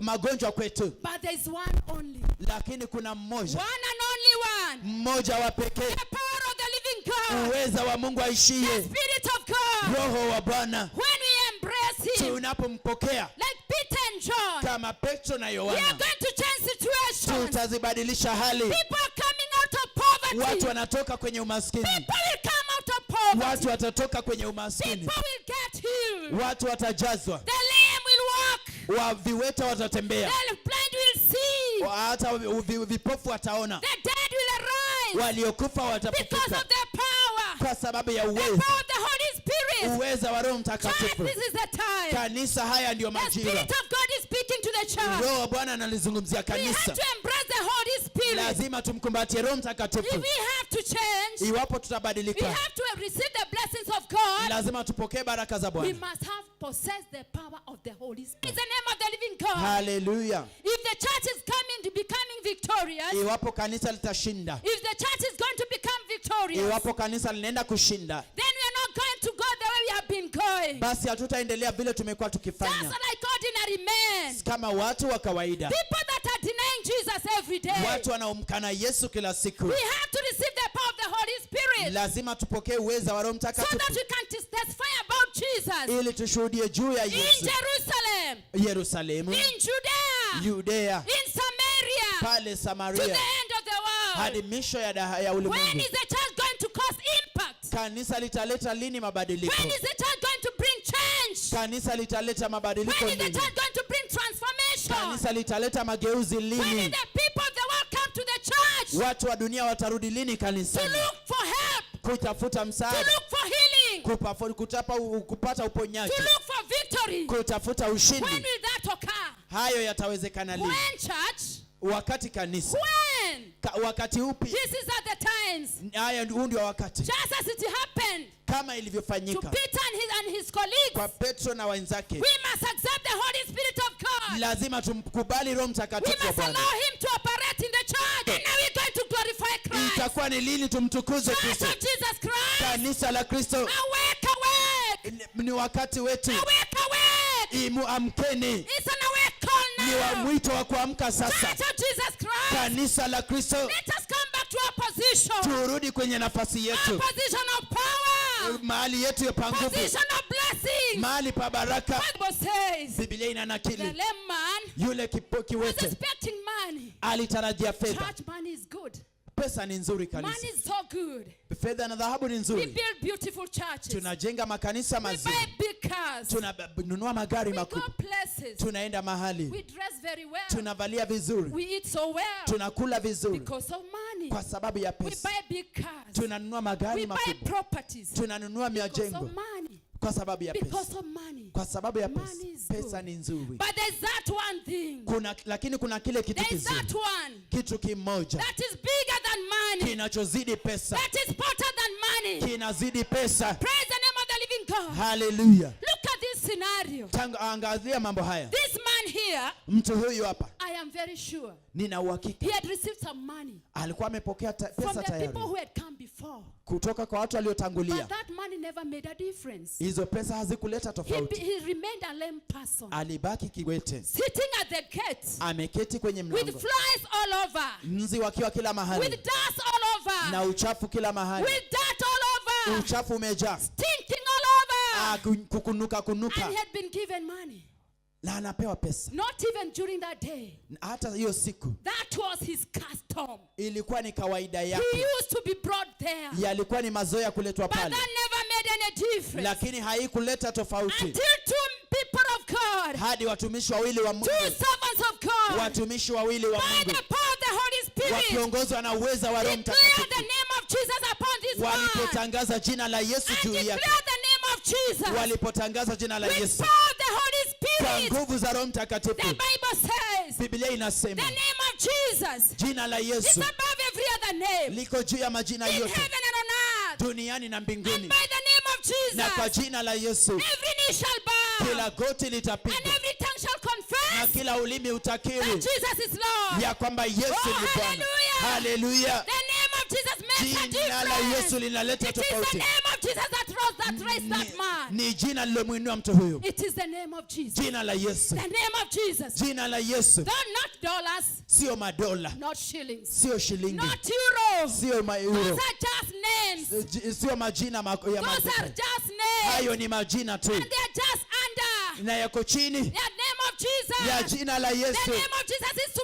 magonjwa kwetu, But there is one only. lakini kuna mmoja, One and only one. mmoja wa pekee, The power of the living God. uweza wa Mungu The aishiye, Spirit of God. Roho wa Bwana. When we embrace Him, Tunapompokea like Peter and John, kama Petro na we are Yohana, going to change situations. tutazibadilisha hali. People are coming out of poverty. Watu wanatoka kwenye umaskini, People will come out of poverty. watu watatoka kwenye umaskini, People will get healed. watu watajazwa, The lame will walk. viwete watatembea, The blind will see. hata vipofu wataona, The dead will arise. waliokufa Because watafufuka of the power. kwa sababu ya The uweza, power of the Holy Spirit. uweza wa Roho Church, Mtakatifu. this is the time. Kanisa, haya ndiyo The majira. Spirit of God is speaking to the church. Roho wa Bwana analizungumzia We have kanisa. to embrace the Holy Spirit. Lazima tumkumbatie Roho If Mtakatifu. we have to change, Iwapo we tutabadilika, have to receive the blessings of God. lazima tupokee baraka za We Bwana. must have possessed the power of the Holy Spirit. In the name of the living God. Haleluya. If the church is coming to becoming victorious, Iwapo kanisa litashinda, if the church is going to become victorious, iwapo kanisa linaenda kushinda, then we are not going to go the way we have been going. basi hatutaendelea vile tumekuwa Just tukifanya like ordinary men. kama watu wa kawaida, People that are denying Jesus every day. watu wanaomkana Yesu kila siku. We have to receive the power of the Holy Spirit Lazima tupokee uweza wa Roho so that Mtakatifu we can testify about Jesus ili tushuhudie juu ya in Yesu, Jerusalem, Yerusalemu, in Judea, Yudea, in Samaria, pale to the Samaria, end of the hadi world. misho ya When ulimwengu. is the church going to cause impact? Kanisa litaleta lini mabadiliko? When is the church going to bring change? Kanisa litaleta mabadiliko When is the lini? church going to bring transformation? Kanisa litaleta mageuzi When is lini? the people of the world come to the church Watu wa dunia watarudi lini to kanisani look for help, kutafuta to msaada, look for healing, kupata uponyaji, to look for victory? kutafuta When ushindi? will that occur? Hayo yatawezekana lini? When, church? Wakati kanisa. When? Wakati upi? This is at the times. Huu ndio wakati, Just as it happened kama to ilivyofanyika Peter and his colleagues, kwa Petro na wenzake. we must accept the Holy Spirit of God. Lazima tumkubali Roho We Mtakatifu wa must Bwana. allow Him to operate in the church. And now we're going to glorify Christ. Itakuwa ni lini tumtukuze Church Kristo? of Jesus Christ. Kanisa la Kristo, Awake, awake. ni wakati wetu. Awake, awake. Amkeni, It's an awake call ni wa now. mwito wa kuamka sasa. Church of Jesus Christ. Kanisa la Kristo, Let us come back to our position. turudi kwenye nafasi Our yetu, position of power. mahali yetu ya pa nguvu, Position of blessing. mahali pa baraka. Bible says Biblia the inanakili lame man yule was kiwete expecting money. alitarajia fedha. Church, money is good. Pesa ni nzuri Money kanisa, is so good. fedha na dhahabu ni We nzuri. build beautiful churches. Tunajenga makanisa We mazuri, buy big cars. tunanunua magari We go makubwa, places. tunaenda mahali, We dress very well. tunavalia vizuri, We eat so well tunakula vizuri because of money. kwa sababu ya We pesa. buy big cars. Tunanunua We magari buy makubwa, properties tunanunua because majengo of money. kwa sababu ya pesa. Because of money. Kwa sababu ya pesa. Money is Pesa good. ni nzuri. But there's that one thing. Lakini kuna kile kitu There is kizuri, that one kitu kimoja that is bigger than money. kinachozidi pesa, That is better than money. kinazidi pesa. Praise the name of the living God. Haleluya. Look at this scenario. scenario, angazia mambo haya. this man here, Mtu huyu hapa, I am very sure, nina uhakika he had received some money alikuwa amepokea from pesa the tayari people who had come before. kutoka kwa watu waliotangulia. But that money never made a difference. Hizo pesa hazikuleta tofauti. He remained a lame person, Alibaki kiwete, sitting at the gate ameketi kwenye with mlango, flies all over, nzi wakiwa kila with mahali dust all over, na uchafu kila mahali. with dirt all over, Uchafu umejaa, stinking all over. kukunuka kunuka, And he had been given money. na anapewa pesa. Not even during that day. Hata hiyo siku That was his custom. ilikuwa ni kawaida He yake, used to be brought there. yalikuwa ni mazoea kuletwa But that pale, never made any difference. lakini haikuleta tofauti Until two people of God, hadi watumishi wawili wa two Mungu, servants of God, watumishi wawili wa by Mungu the power of the Holy Spirit, wakiongozwa na uweza wa Roho declared the Mtakatifu, name of Jesus upon this man. walipotangaza jina la Yesu And juu declared yake, the name of Jesus. walipotangaza jina la With Yesu power of the Holy kwa Spirit. nguvu za Roho The Mtakatifu, Bible says, Biblia the inasema name of Jesus jina la is Yesu above every other name, liko juu ya majina in yote heaven and on earth. duniani na And mbinguni, by the name of na kwa Jesus, jina la Yesu every knee shall bow, kila goti and litapigwa every tongue shall na confess kila ulimi that utakiri Jesus is Lord. ya kwamba Yesu Oh, ni Bwana. Haleluya! The name of Jesus makes a Jina la Yesu difference. linaleta It is the tofauti. name of Jesus that raised that man. Ni jina lilomwinua mtu huyu, It is the name of Jesus. jina la Yesu, The name of Jesus. jina la Yesu. Though not dollars, Sio madola, not shillings, sio shilingi, not euros. sio Those maeuro, are just names. sio majina ya Those are mataifa. just names. Hayo ni majina tu, And they're just under na yako chini the name of Jesus. ya jina la The Yesu. name of Jesus is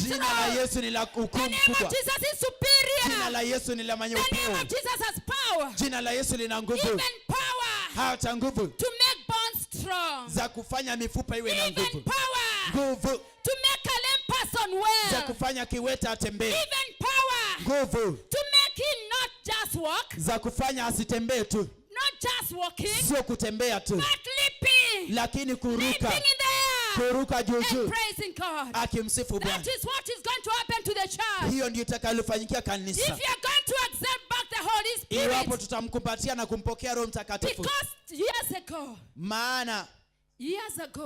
Jina la supernatural. Yesu ni la The hukumu name of kubwa. Jesus is Jina superior. la Yesu ni la mwenye The name upeo. of Jesus has power. Jina la Yesu lina nguvu, Even power hata nguvu to make bones strong. za kufanya mifupa iwe na Even nguvu, power nguvu to make a lame person za well. kufanya kiwete atembee, Even power nguvu to make him not just walk, za kufanya asitembee tu, not just walking, sio kutembea tu, but leaping, lakini leaping kuruka, in the air kuruka juu and juu praising God. akimsifu That Bwana. is what is going to happen to the church. Hiyo ndio itakalofanyikia If kanisa you are going to accept back the Holy iwapo Spirit, tutamkumbatia na kumpokea Roho Mtakatifu. because years ago, Maana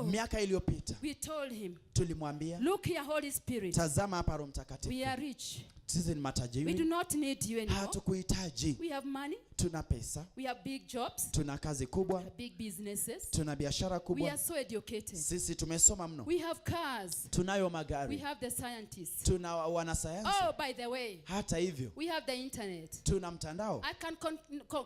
miaka iliyopita we told him, tulimwambia, look here, Holy Spirit, tazama hapa Roho we Mtakatifu, are rich. sisi ni We do matajiri, not need you anymore. hatukuhitaji. We have money. Tuna pesa, We have big jobs. tuna kazi kubwa, We have big businesses. tuna biashara We kubwa, are so educated. sisi tumesoma mno, We have cars. tunayo We magari, have the scientists. tuna wanasayansi. Oh, by the way, Hata hivyo we have the internet. tuna mtandao, I can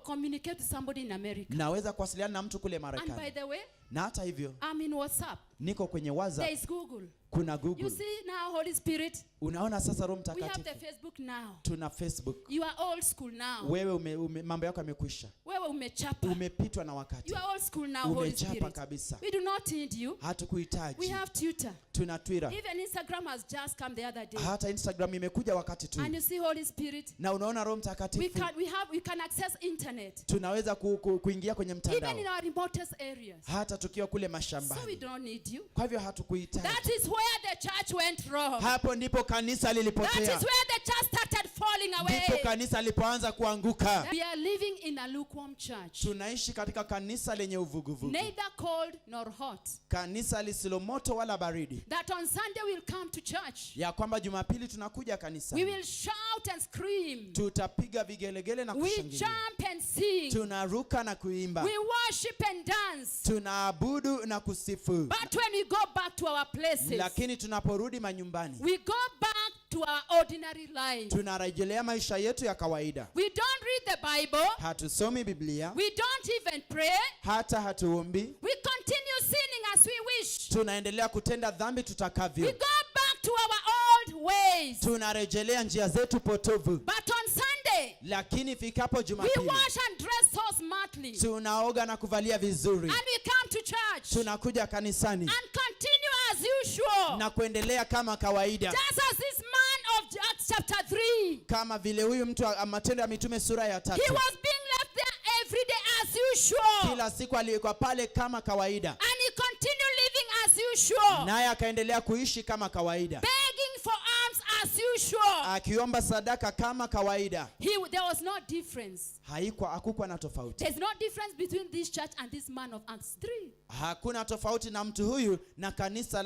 communicate with somebody in America. naweza kuwasiliana na mtu kule And by Marekani. the way, Na hata hivyo I'm in WhatsApp. niko kwenye There WhatsApp, is Google. kuna You Google. see now, Holy Spirit, Unaona sasa Roho we have the Mtakatifu, Facebook now. tuna Facebook. You are old school now. Wewe mambo yako yamekwisha, Wewe umechapa. umepitwa na wakati, You are old school now, Holy umechapa Spirit. kabisa, We do not need you. We hatukuhitaji. have Twitter. Tuna Twitter, Even Instagram has just come the other day. hata Instagram imekuja wakati tu. And you see, Holy Spirit, Na unaona Roho we Mtakatifu, can access internet. tunaweza kuingia kwenye Even mtandao in our remotest areas. hata tukiwa kule So we mashambani. don't need you. Kwa hivyo hatukuhitaji. That is where the church went wrong. Hapo ndipo kanisa That is lilipotea, where the church started falling ndipo away. kanisa lilipoanza kuanguka. We are living in a lukewarm church. Tunaishi katika kanisa lenye uvuguvugu, Neither cold nor hot. kanisa lisilo moto wala baridi, That on Sunday we'll come to church. ya kwamba Jumapili tunakuja We kanisani, will shout and scream. tutapiga vigelegele na We kushangilia, jump and sing. tunaruka na kuimba, We worship and dance. tunaabudu na kusifu. But when we go back to our places, Lakini tunaporudi manyumbani, we go back to our ordinary life. tunarejelea maisha yetu ya kawaida. We don't read the Bible. Hatusomi Biblia, We don't even pray. hata hatuombi, We continue sinning as we wish. tunaendelea kutenda dhambi We tutakavyo, go back to our old ways. tunarejelea njia zetu potovu. But on Sunday, Lakini ifikapo we Jumapili, wash and dress so smartly. tunaoga na kuvalia vizuri, And we come to church tunakuja kanisani and continue as usual. na kuendelea kama kawaida, Just as this man of Acts chapter 3. kama vile huyu mtu wa Matendo ya Mitume sura ya He 3, was being left there every day as usual. kila siku alikuwa pale kama kawaida, And he continued living as usual. naye akaendelea kuishi kama kawaida, Begging for alms as usual. akiomba sadaka kama kawaida. There was no difference. Hakukuwa na tofauti. There's no difference between this church and this man of Acts 3. Hakuna tofauti na mtu huyu na kanisa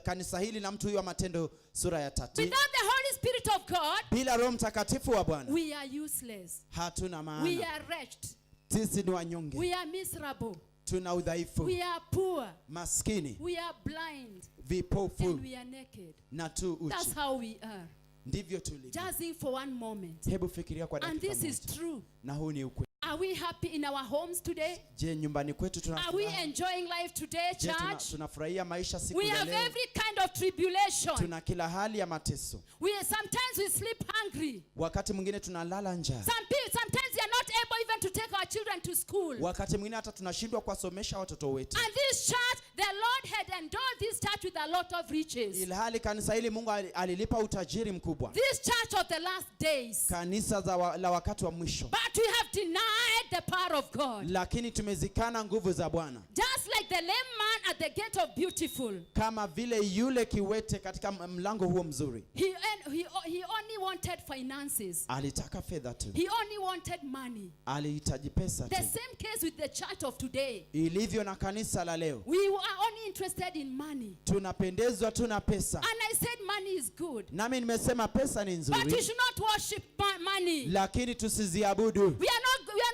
kanisa hili na mtu huyu wa Matendo sura ya 3. Without the Holy Spirit of God, bila Roho Mtakatifu wa Bwana, we are useless. Hatuna maana. We are wretched. Sisi ni wanyonge. We are miserable. Tuna udhaifu. We are poor. Maskini. We are blind. Vipofu. And we are naked. Na tu uchi. That's how we are. Ndivyo tulivyo. Just think for one moment. Hebu fikiria kwa dakika moja. And this is true. Na huu ni ukweli. Are we happy in our homes today? Je, nyumbani kwetu tunafurahi? Are we enjoying life today, church? Tunafurahia maisha siku ya leo. We have every kind of tribulation. Tuna kila hali ya mateso. Sometimes we sleep hungry. Wakati mwingine tunalala njaa. Sometimes we are not able even to take our children to school. Wakati mwingine hata tunashindwa kuwasomesha watoto wetu. And this church, the Lord had endowed this church with a lot of riches. Ilhali kanisa hili Mungu alilipa utajiri mkubwa. This church of the last days. Kanisa la wakati wa mwisho. But we have denied the power of God. Lakini tumezikana nguvu za Bwana. Just like the lame man at the gate of Beautiful. Kama vile yule kiwete katika mlango huo mzuri. He only wanted finances. Alitaka fedha tu. He only wanted money. Alihitaji pesa tu. The same case with the church of today. Ilivyo na kanisa la leo. We are only interested in money. Tunapendezwa tu na pesa. And I said money is good. Nami nimesema pesa ni nzuri. But we should not worship money. Lakini tusiziabudu. We are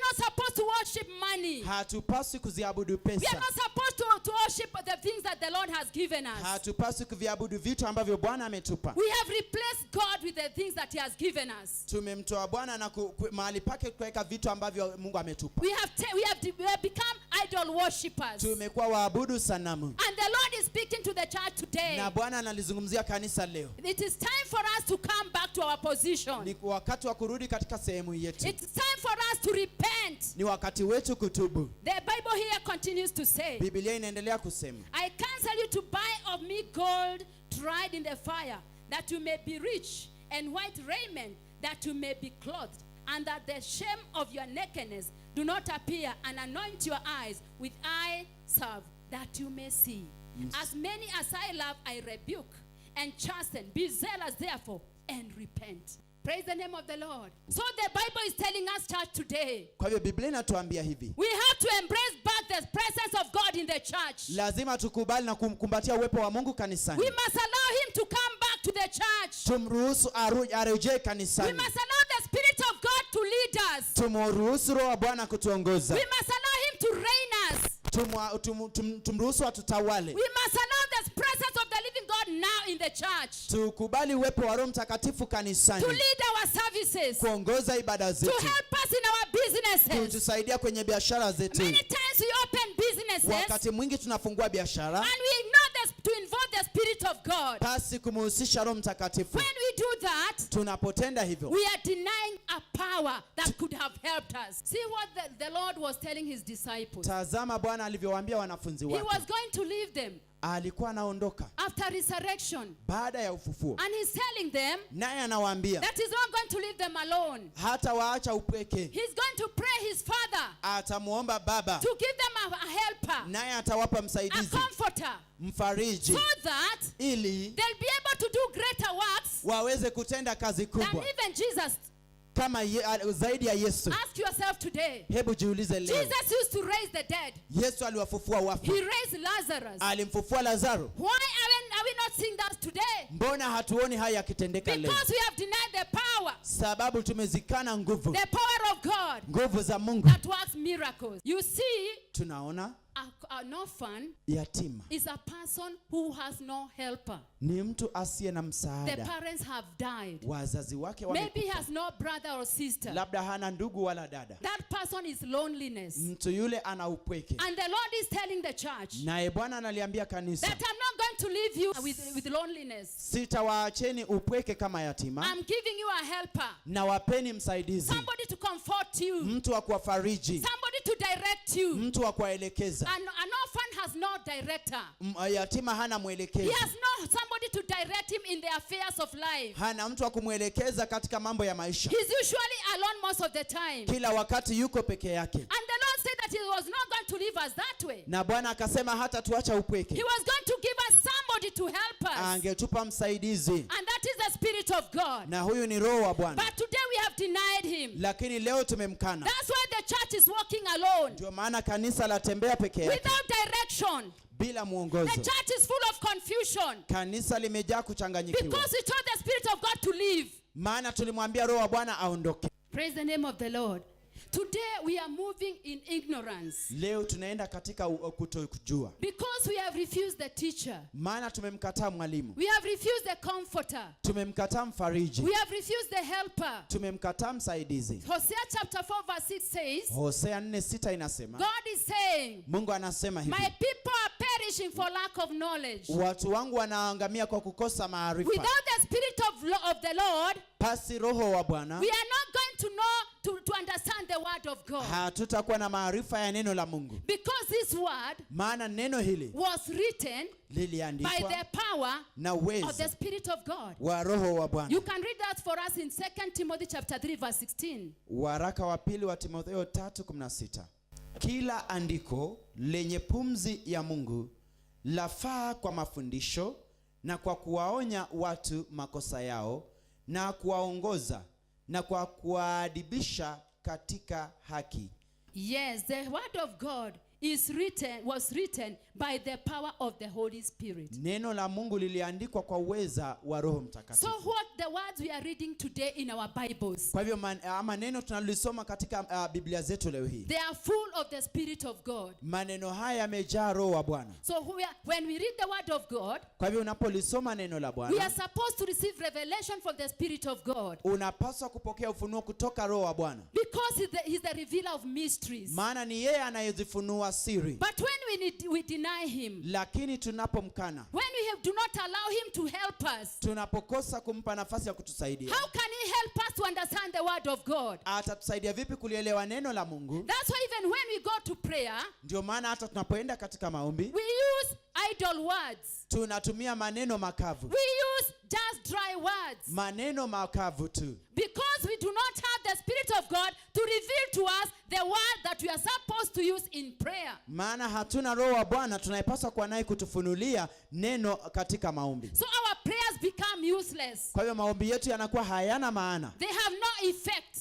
not supposed to worship money. Hatupaswi kuziabudu pesa. We are not supposed to worship the things that the Lord has given us. Hatupaswi kuviabudu vitu ambavyo Bwana ametupa. We have replaced God with the things that he has given us. Tumemtoa Bwana na mahali pake kuweka vitu ambavyo Mungu ametupa. We have become idol worshippers. Tumekuwa waabudu sanamu. And the Lord is speaking to the church today. Na Bwana analizungumzia kanisa leo. It is time for us to come back to our position. Ni wakati wa kurudi katika sehemu yetu. It's time for us to repent. Ni wakati wetu kutubu. The Bible here continues to say, Biblia inaendelea kusema, I counsel you to buy of me gold tried in the fire, that you may be rich, and white raiment, that you may be clothed, and that the shame of your nakedness do not appear, and anoint your eyes with eye salve, that you may see. Yes. As many as I love, I rebuke and chasten. Be zealous therefore, and repent. Praise the name of the Lord. So the Bible is telling us, church, today. Kwa hivyo Biblia inatuambia hivi. We have to embrace back the presence of God in the church. Lazima tukubali na kumkumbatia uwepo wa Mungu kanisani. We must allow him to come back to the church. Tumruhusu arejee kanisani. We must allow the Spirit of God to lead us. Tumruhusu Roho wa Bwana kutuongoza. We must allow him to reign us. Tumruhusu atutawale. We must allow the presence of the living God now in the church. Tukubali uwepo wa Roho Mtakatifu kanisani. To lead our services. Kuongoza ibada zetu. To help us in our businesses. Kutusaidia kwenye biashara zetu. Many times we open businesses. Wakati mwingi tunafungua biashara. And we ignore to involve the Spirit of God. Pasi kumhusisha Roho Mtakatifu. When we do that, tunapotenda hivyo, we are denying a power that could have helped us. See what the Lord was telling his disciples. Tazama Bwana alivyowaambia wanafunzi wake. He was going to leave them. Alikuwa anaondoka after resurrection, baada ya ufufuo, and he's telling them, naye anawaambia that he's not going to leave them alone. Hata waacha upweke. He's going to pray his Father, atamuomba Baba, to give them a helper, naye atawapa a msaidizi, comforter, mfariji, so that ili they'll be able to do greater works waweze kutenda kazi kubwa than even Jesus. Kama zaidi ya Yesu. Ask yourself today. Hebu jiulize leo. Jesus used to raise the dead. Yesu aliwafufua wafu. He raised Lazarus. Alimfufua Lazaro. Why are we not seeing that today? Mbona hatuoni haya yakitendeka leo? Because we have denied the power. Sababu tumezikana nguvu. The power of God. Nguvu za Mungu. That works miracles. You see, tunaona an orphan yatima is a person who has no helper. Ni mtu asiye na msaada. The parents have died. Wazazi wake wamekufa. Maybe he has no brother or sister. Labda hana ndugu wala dada. That person is loneliness. Mtu yule ana upweke. And the Lord is telling the church, naye Bwana analiambia kanisa, that I'm not going to leave you with loneliness. Sitawaacheni upweke kama yatima. I'm giving you a helper. Na wapeni msaidizi. Somebody to comfort you. Mtu wa kuwafariji. Somebody to direct you. Mtu wa kuwaelekeza. An orphan has no director. Yatima hana mwelekezi. He has no somebody to direct him in the affairs of life. Hana mtu wa kumwelekeza katika mambo ya maisha. He's usually alone most of the time. Kila wakati yuko peke yake. And the Lord said that he was not going to leave us that way. Na Bwana akasema hata tuacha upweke. He was going to give us somebody somebody to help us. angetupa msaidizi, And that is the Spirit of God. na huyu ni Roho wa Bwana. But today we have denied him. Lakini leo tumemkana. That's why the church is walking alone. Ndio maana kanisa latembea peke yake Without direction. bila The mwongozo. church is full of confusion. Kanisa limejaa kuchanganyikiwa. Because we told the Spirit of God to leave. Maana tulimwambia Roho wa Bwana aondoke. Praise the name of the Lord. Today we are moving in ignorance. Leo tunaenda katika kutokujua. Because we have refused the teacher. Maana tumemkataa mwalimu. We have refused the comforter. Tumemkataa mfariji. We have refused the helper. Tumemkataa msaidizi. Hosea chapter 4 verse 6 says, Hosea 4:6 inasema, God is saying, Mungu anasema hivi, my people are perishing for lack of knowledge. watu wangu wanaangamia kwa kukosa maarifa. Without the Spirit of the Lord, Pasi Roho wa Bwana, we are not going to know to understand the word of God. hatutakuwa na maarifa ya neno la Mungu. Because this word Maana neno hili was written by liliandikwa the power na of the uwezo Spirit of God. wa Roho wa Bwana. You can read that for us in 2 Timothy chapter 3 verse 16. Waraka wa pili wa Timotheo 3:16. Kila andiko lenye pumzi ya Mungu lafaa kwa mafundisho na kwa kuwaonya watu makosa yao na kuwaongoza na kwa kuwaadibisha katika haki. Yes, the word of God was written by the power of the Holy Spirit. Neno la Mungu liliandikwa kwa uweza wa Roho So Mtakatifu. what the words we are reading today in our Bibles, Kwa hivyo maneno tunalisoma katika Biblia zetu leo hii, they are full of the Spirit of God. maneno haya yamejaa Roho wa Bwana. So when we read the word of God, Kwa hivyo unapolisoma neno la we are Bwana, supposed to receive revelation from the Spirit of God. unapaswa kupokea ufunuo kutoka Roho wa Bwana. Because he's the revealer of mysteries. Maana ni yeye anayezifunua siri. But when we deny him, Lakini tunapomkana, when we do not allow him to help us, tunapokosa kumpa nafasi ya kutusaidia, how can he help us to understand the word of God? atatusaidia vipi kulielewa neno la Mungu? That's why even when we go to prayer, Ndio maana hata tunapoenda katika maombi, we use idle words. tunatumia maneno makavu. We use just dry words. Maneno makavu tu. Because we do not have the Spirit of God to reveal to us the word that we are supposed to use in prayer. Maana hatuna Roho wa Bwana tunayepaswa kuwa naye kutufunulia neno katika maombi. So our prayers become useless. Kwa hiyo maombi yetu yanakuwa hayana maana, They have no effect.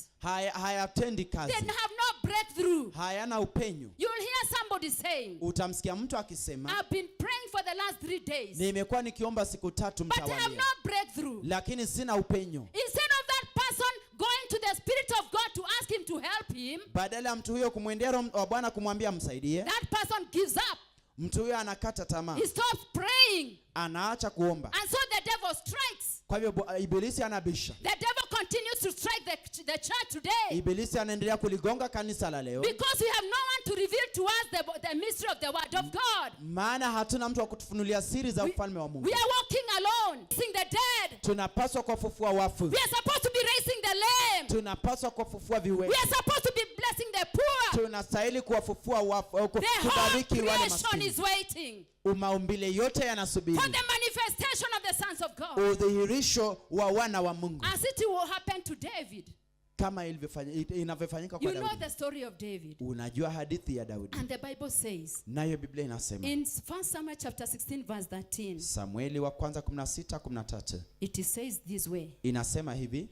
hayatendi They kazi, have no breakthrough. hayana upenyo. You'll hear somebody saying, Utamsikia mtu akisema, I've been praying for the last 3 days, nimekuwa nikiomba siku 3 but I have mtawalia, no breakthrough. lakini sina upenyo. Instead of that person going to the Spirit of God to ask him to help him, Badala ya mtu huyo kumwendea Roho wa Bwana kumwambia msaidie, that person gives up. mtu huyo anakata tamaa, He stops praying. anaacha kuomba. And so the devil strikes. Kwa hivyo ibilisi anabisha. The devil continues to strike the church today. Ibilisi anaendelea kuligonga kanisa la leo, Because we have no one to reveal to us the mystery of the word of God. maana hatuna mtu wa kutufunulia siri za ufalme wa Mungu. We are walking alone, raising the dead. Tunapaswa kuwafufua wafu, We are supposed to be raising the lame. tunapaswa kuwafufua We viwete, are supposed to be blessing the poor. tunastahili kuwafufua wafu au The whole kubariki wale creation is maskini. waiting Maumbile yote yanasubiri for the manifestation of the sons of God. udhihirisho wa wana wa Mungu, As it will happen to David. kama inavyofanyika kwa You know Daudi. the story of David. Unajua hadithi ya Daudi, And the Bible says nayo Biblia inasema, in 1 Samuel chapter 16 verse 13, Samueli wa kwanza 16:13 it says this way. inasema hivi,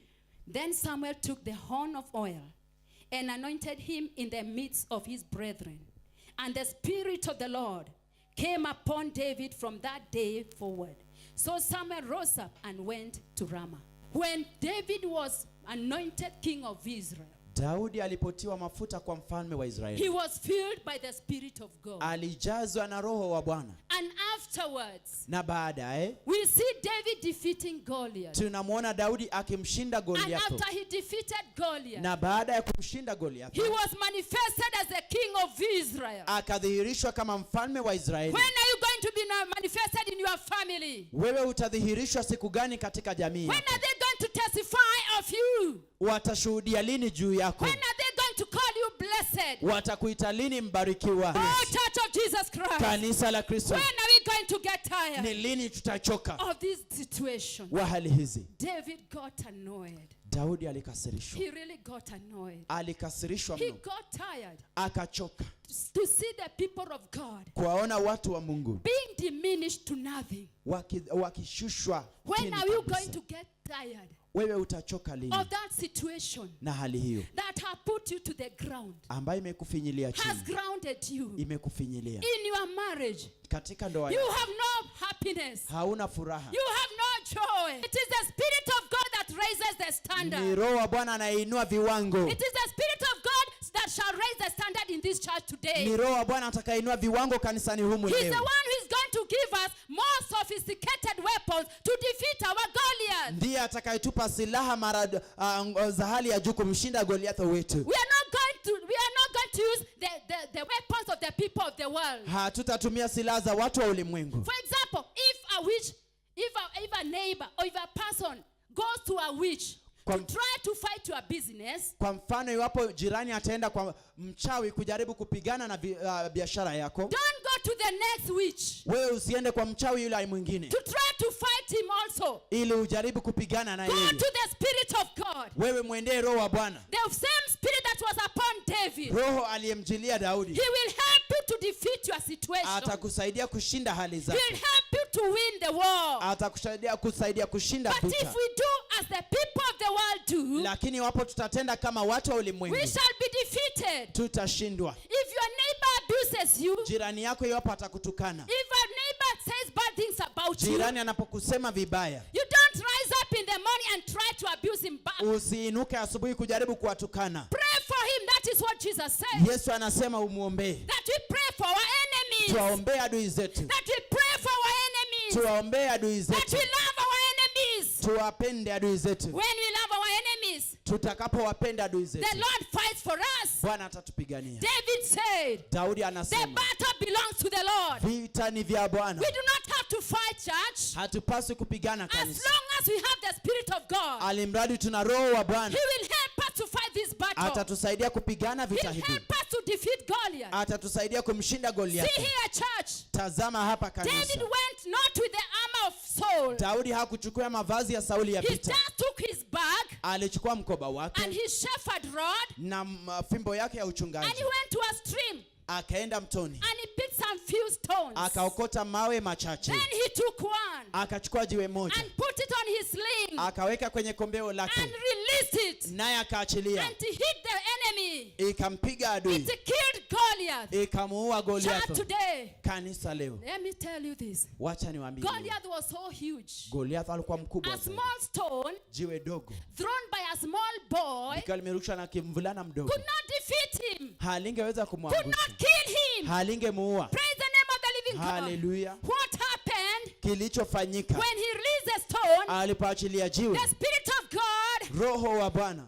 Then Samuel took the horn of oil and anointed him in the midst of his brethren. And the Spirit of the Lord came upon David from that day forward. So Samuel rose up and went to Ramah. When David was anointed king of Israel, Daudi alipotiwa mafuta kwa mfalme wa he Israeli, was filled by the Spirit of God. alijazwa na Roho wa Bwana, And afterwards, na baadaye we see David defeating Goliath. tunamwona Daudi akimshinda And Goliathi, after he defeated Goliath, na baada ya kumshinda Goliathi he was manifested as the king of Israel. akadhihirishwa kama mfalme wa Israeli. When are you going to be manifested in your family? Wewe utadhihirishwa siku gani katika jamii When yako? are they going to testify of you? Watashuhudia lini juu yako? When are they going to call you blessed? Watakuita lini mbarikiwa? Oh, Church of Jesus Christ. Kanisa la Kristo, When are we going to get ni tired lini tutachoka of this situation? wa hali hizi? David got annoyed. Daudi alikasirishwa. He really got annoyed. Alikasirishwa He mno. got tired Akachoka to see the people of God kuwaona watu wa Mungu being diminished to nothing. wakishushwa. When are you going to get tired Wewe utachoka lini of that situation na hali hiyo that have put you to the ground, ambayo imekufinyilia has chini, grounded you imekufinyilia in your marriage? katika ndoa You yako? have no happiness. Hauna furaha. You have no joy. It is the Spirit of God that raises the Ni standard. Roho wa Bwana anayeinua viwango. It is the Spirit of God that shall raise the standard in this church Ni today. Roho wa Bwana atakayeinua viwango kanisani humu He's the leo. one who is going to give us more sophisticated weapons to defeat our Goliath. Ndiye atakayetupa silaha za hali ya juu kumshinda Goliath wetu. We are not going to use the weapons of the people of the world. Hatutatumia silaha za watu wa ulimwengu. For example, if a neighbor or if a person goes to a witch to try to fight your business, Kwa mfano, iwapo jirani ataenda kwa mchawi kujaribu kupigana na biashara yako, don't go to the next witch wewe usiende kwa mchawi yule mwingine to try to fight him also. ili ujaribu kupigana na Go yeye. to the Spirit of God. Wewe mwendee Roho wa Bwana. The same Spirit that was upon David. Roho aliyemjilia Daudi He will help you to defeat your situation. atakusaidia kushinda hali He zako. will help you to win the war. Atakusaidia kushinda But if vita. we do as the people of the world do, Lakini iwapo tutatenda kama watu wa we ulimwengu, shall be defeated. tutashindwa. If your neighbor abuses you, Jirani yako iwapo atakutukana, if a neighbor says bad things about you, jirani anapokusema vibaya, you don't rise up in the morning and try to abuse him back. usiinuke asubuhi kujaribu kuwatukana. Pray for him. That is what Jesus said. Yesu anasema umuombee. That we pray for our enemies. Tuwaombee adui zetu. That we pray for our enemies. Tuwaombee adui That zetu. we love our enemies. Tuwapende adui zetu. When we love our enemies, Tutakapowapenda adui the zetu, Lord fights for us. Bwana atatupigania. David said, Daudi the anasema battle belongs to the Lord. vita ni vya Bwana. We do not have to fight, church. Hatupaswi kupigana As kanisa, long as we have the Spirit of God, alimradi tuna Roho wa He Bwana. will help us to fight this battle. Atatusaidia kupigana He vita will hivi. help us to defeat Goliath. Atatusaidia kumshinda Goliath. See here, church. Tazama hapa David kanisa. went not with the armor of Saul. Daudi hakuchukua mavazi ya Sauli ya He vita. just took his bag Alichukua mkoba and wake his shepherd rod, na fimbo yake ya and uchungaji. he went to a stream Akaenda mtoni, and he picked some few stones. akaokota mawe machache, Then he took one akachukua jiwe moja, and put it on his sling akaweka kwenye kombeo and lake, released it, naye akaachilia, and he hit the enemy. ikampiga adui, It killed Goliath. ikamuua Church Goliath. today, Kanisa leo, let me tell you this. wacha niwaambie, Goliath was so huge. Goliath alikuwa mkubwa A sana. small stone Jiwe dogo thrown by a small boy likiwa limerushwa na kimvulana mdogo, could not defeat him, halingeweza could kumwangusha, not kill him. halingemuua. Praise the name of the living God. Haleluya. What happened Kilichofanyika when he released the stone? alipoachilia jiwe, The Spirit of God Roho wa Bwana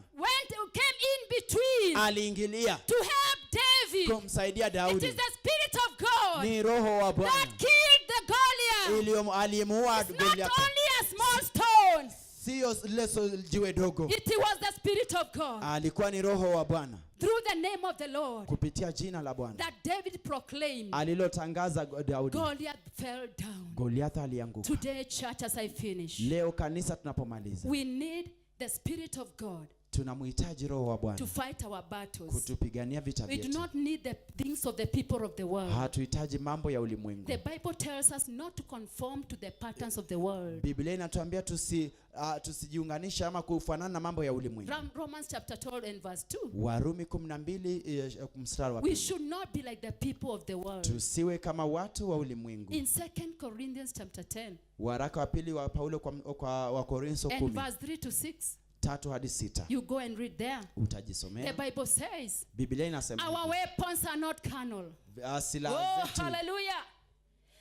came in between aliingilia to help David. kumsaidia It Daudi. is the Spirit of God Ni Roho wa that Bwana killed the Goliath. aliyemuua It's not Goliath. only a small stone. Sio leso jiwe dogo, It was the Spirit of God alikuwa ni Roho wa Bwana through the name of the Lord kupitia jina la Bwana that David proclaimed. alilotangaza Daudi. Goliath fell down. Goliath alianguka. Today, church, as I finish, Leo kanisa, tunapomaliza, we need the Spirit of God tunamhitaji Roho wa to Bwana fight our battles. kutupigania vita We do vyetu. not need the things of the people of the world. Hatuhitaji mambo ya ulimwengu. The Bible tells us not to conform to the patterns of the world. Biblia inatuambia tusijiunganisha ama kufanana na mambo ya ulimwengu. Romans chapter 12 and verse 2. Warumi 12 mstari wa We 2. should not be like the people of the world. Tusiwe kama watu wa ulimwengu. In 2 Corinthians chapter 10 Waraka wa pili wa Paulo kwa Wakorintho and 10 verse 3 to 6, 3 hadi 6. you go and read there. The Utajisomea. Bible says, Biblia inasema our weapons are not carnal. silaha Oh, zetu, hallelujah.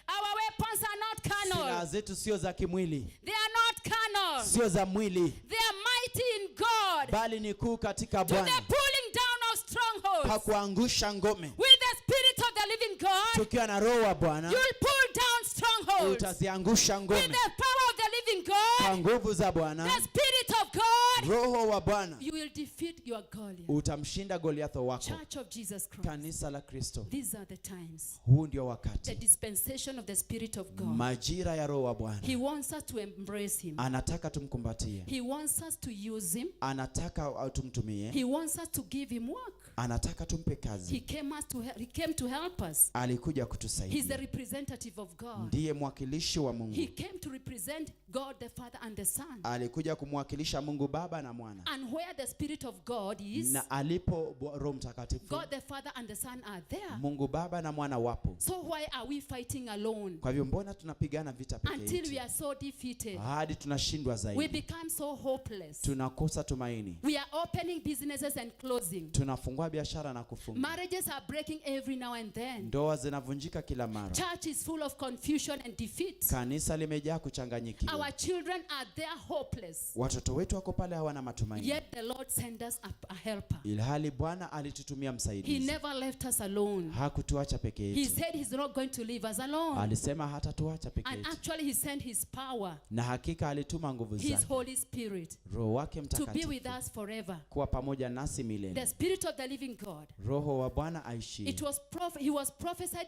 Our weapons are not silaha carnal. zetu sio za kimwili, They are not carnal. sio za mwili, They are mighty in God bali ni kuu katika to the Bwana, pulling down of strongholds. kwa kuangusha ngome. With the Spirit of the living God, Tukiwa na Roho wa Bwana, you'll pull down strongholds. utaziangusha With ngome the power of the living God, kwa nguvu za Bwana. the Spirit of God God, Roho wa Bwana, you will defeat your Goliath. utamshinda Goliathi wako. Church of Jesus Christ. Kanisa la Kristo, These are the times. huu ndio The wakati, dispensation of the Spirit of God. majira ya Roho wa Bwana. He wants us to embrace him. Anataka tumkumbatie, He wants us to use him. anataka tumtumie, He wants us to give him work. anataka tumpe He kazi. came to help us. Alikuja He's the kutusaidia, representative of God. ndiye mwakilishi wa He Mungu. came to represent God the Father and the Son. Alikuja kumwakilisha Mungu Baba na Mwana, And where the Spirit of God is, na alipo Roho Mtakatifu, God the Father and the Son are there. Mungu Baba na Mwana wapo. So why are we fighting alone Kwa hivyo mbona tunapigana vita peke until we yetu are so defeated? hadi tunashindwa We zaidi, become so hopeless. tunakosa tumaini, We are opening businesses and closing. tunafungua biashara na kufunga, Marriages are breaking every now and then. ndoa zinavunjika kila mara, Church is full of confusion and defeat. kanisa limejaa kuchanganyikiwa, Our children are there hopeless. watoto wetu wako pale hawana matumaini, Yet the Lord sent us a helper. ilhali Bwana alitutumia He msaidizi. never left us alone. Hakutuacha peke He yetu, said he's not going to leave us alone. alisema hatatuacha peke And yetu, actually he sent his power, na hakika alituma nguvu his zake, Holy Spirit, Roho wake to be Mtakatifu with us forever. kuwa pamoja nasi The milele. Spirit of the living God. Roho wa Bwana aishi. It was he was prophesied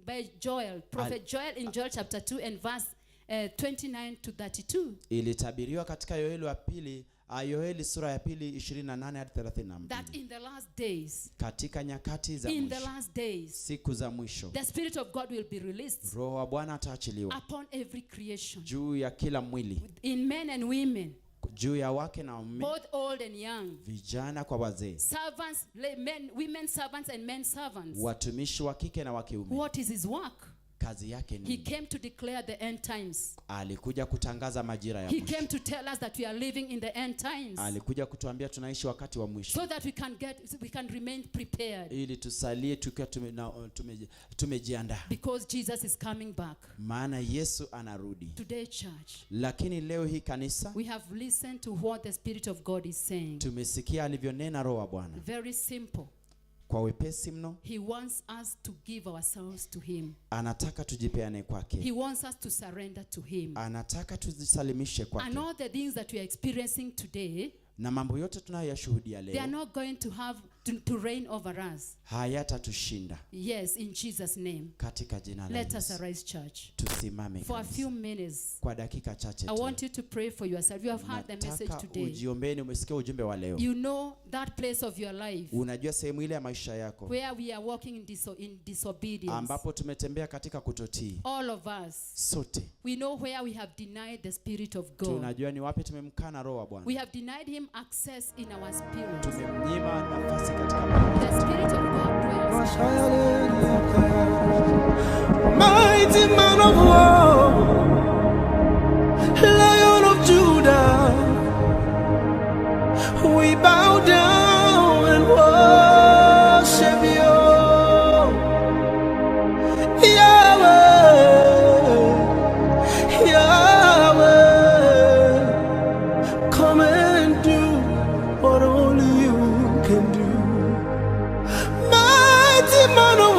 by Joel, Prophet Joel in Joel chapter 2 and verse 29 to 32. Ilitabiriwa katika Yoeli wa pili, Yoeli sura ya pili 28 hadi 32. That in the last days, Katika nyakati za in the mwisho, last days, siku za mwisho, the Spirit of God will be released Roho wa Bwana ataachiliwa upon every creation, juu ya kila mwili, in men and women, juu ya wake na waume, both old and young, vijana kwa wazee, servants, men, women servants and men servants. watumishi wa kike na wa kiume. What is his work? Kazi yake He ni came to declare the end times. alikuja kutangaza majira ya He mwisho. came to tell us that we are living in the end times, Alikuja kutuambia tunaishi wakati wa mwisho, so that we can remain prepared, ili tusalie tukiwa tumejiandaa, because Jesus is coming back. maana Yesu anarudi. Today, church, Lakini leo hii kanisa, we have listened to what the Spirit of God is saying. tumesikia alivyonena Roho wa Bwana Very simple. kwa wepesi mno. He wants us to give ourselves to him. Anataka tujipeane He kwake, wants us to surrender to him. anataka tujisalimishe And kwake, all the things that we are experiencing today, na mambo yote tunayoyashuhudia they are leo not going to have to reign over us. hayatatushinda, Yes, in Jesus' name. katika jina la Let us Yesu. arise, church. Tusimame For a kanisa. few minutes, Kwa dakika chache I tu. want you to pray for yourself. You have heard the message Nataka today. ujiombeni, umesikia ujumbe wa leo. You know that place of your life Unajua sehemu ile ya maisha yako where we are walking in disobedience. ambapo tumetembea katika kutotii. All of us, Sote we know where we have denied the Spirit of God. tunajua ni wapi tumemkana Roho wa Bwana, We have denied him access in our spirit. tumemnyima nafasi katika moyo. The Spirit of God dwells in us. Mighty man of war, Lion of Judah, we bow down and worship you, Yahweh, Yahweh. Come and do what only you can do. Mighty man of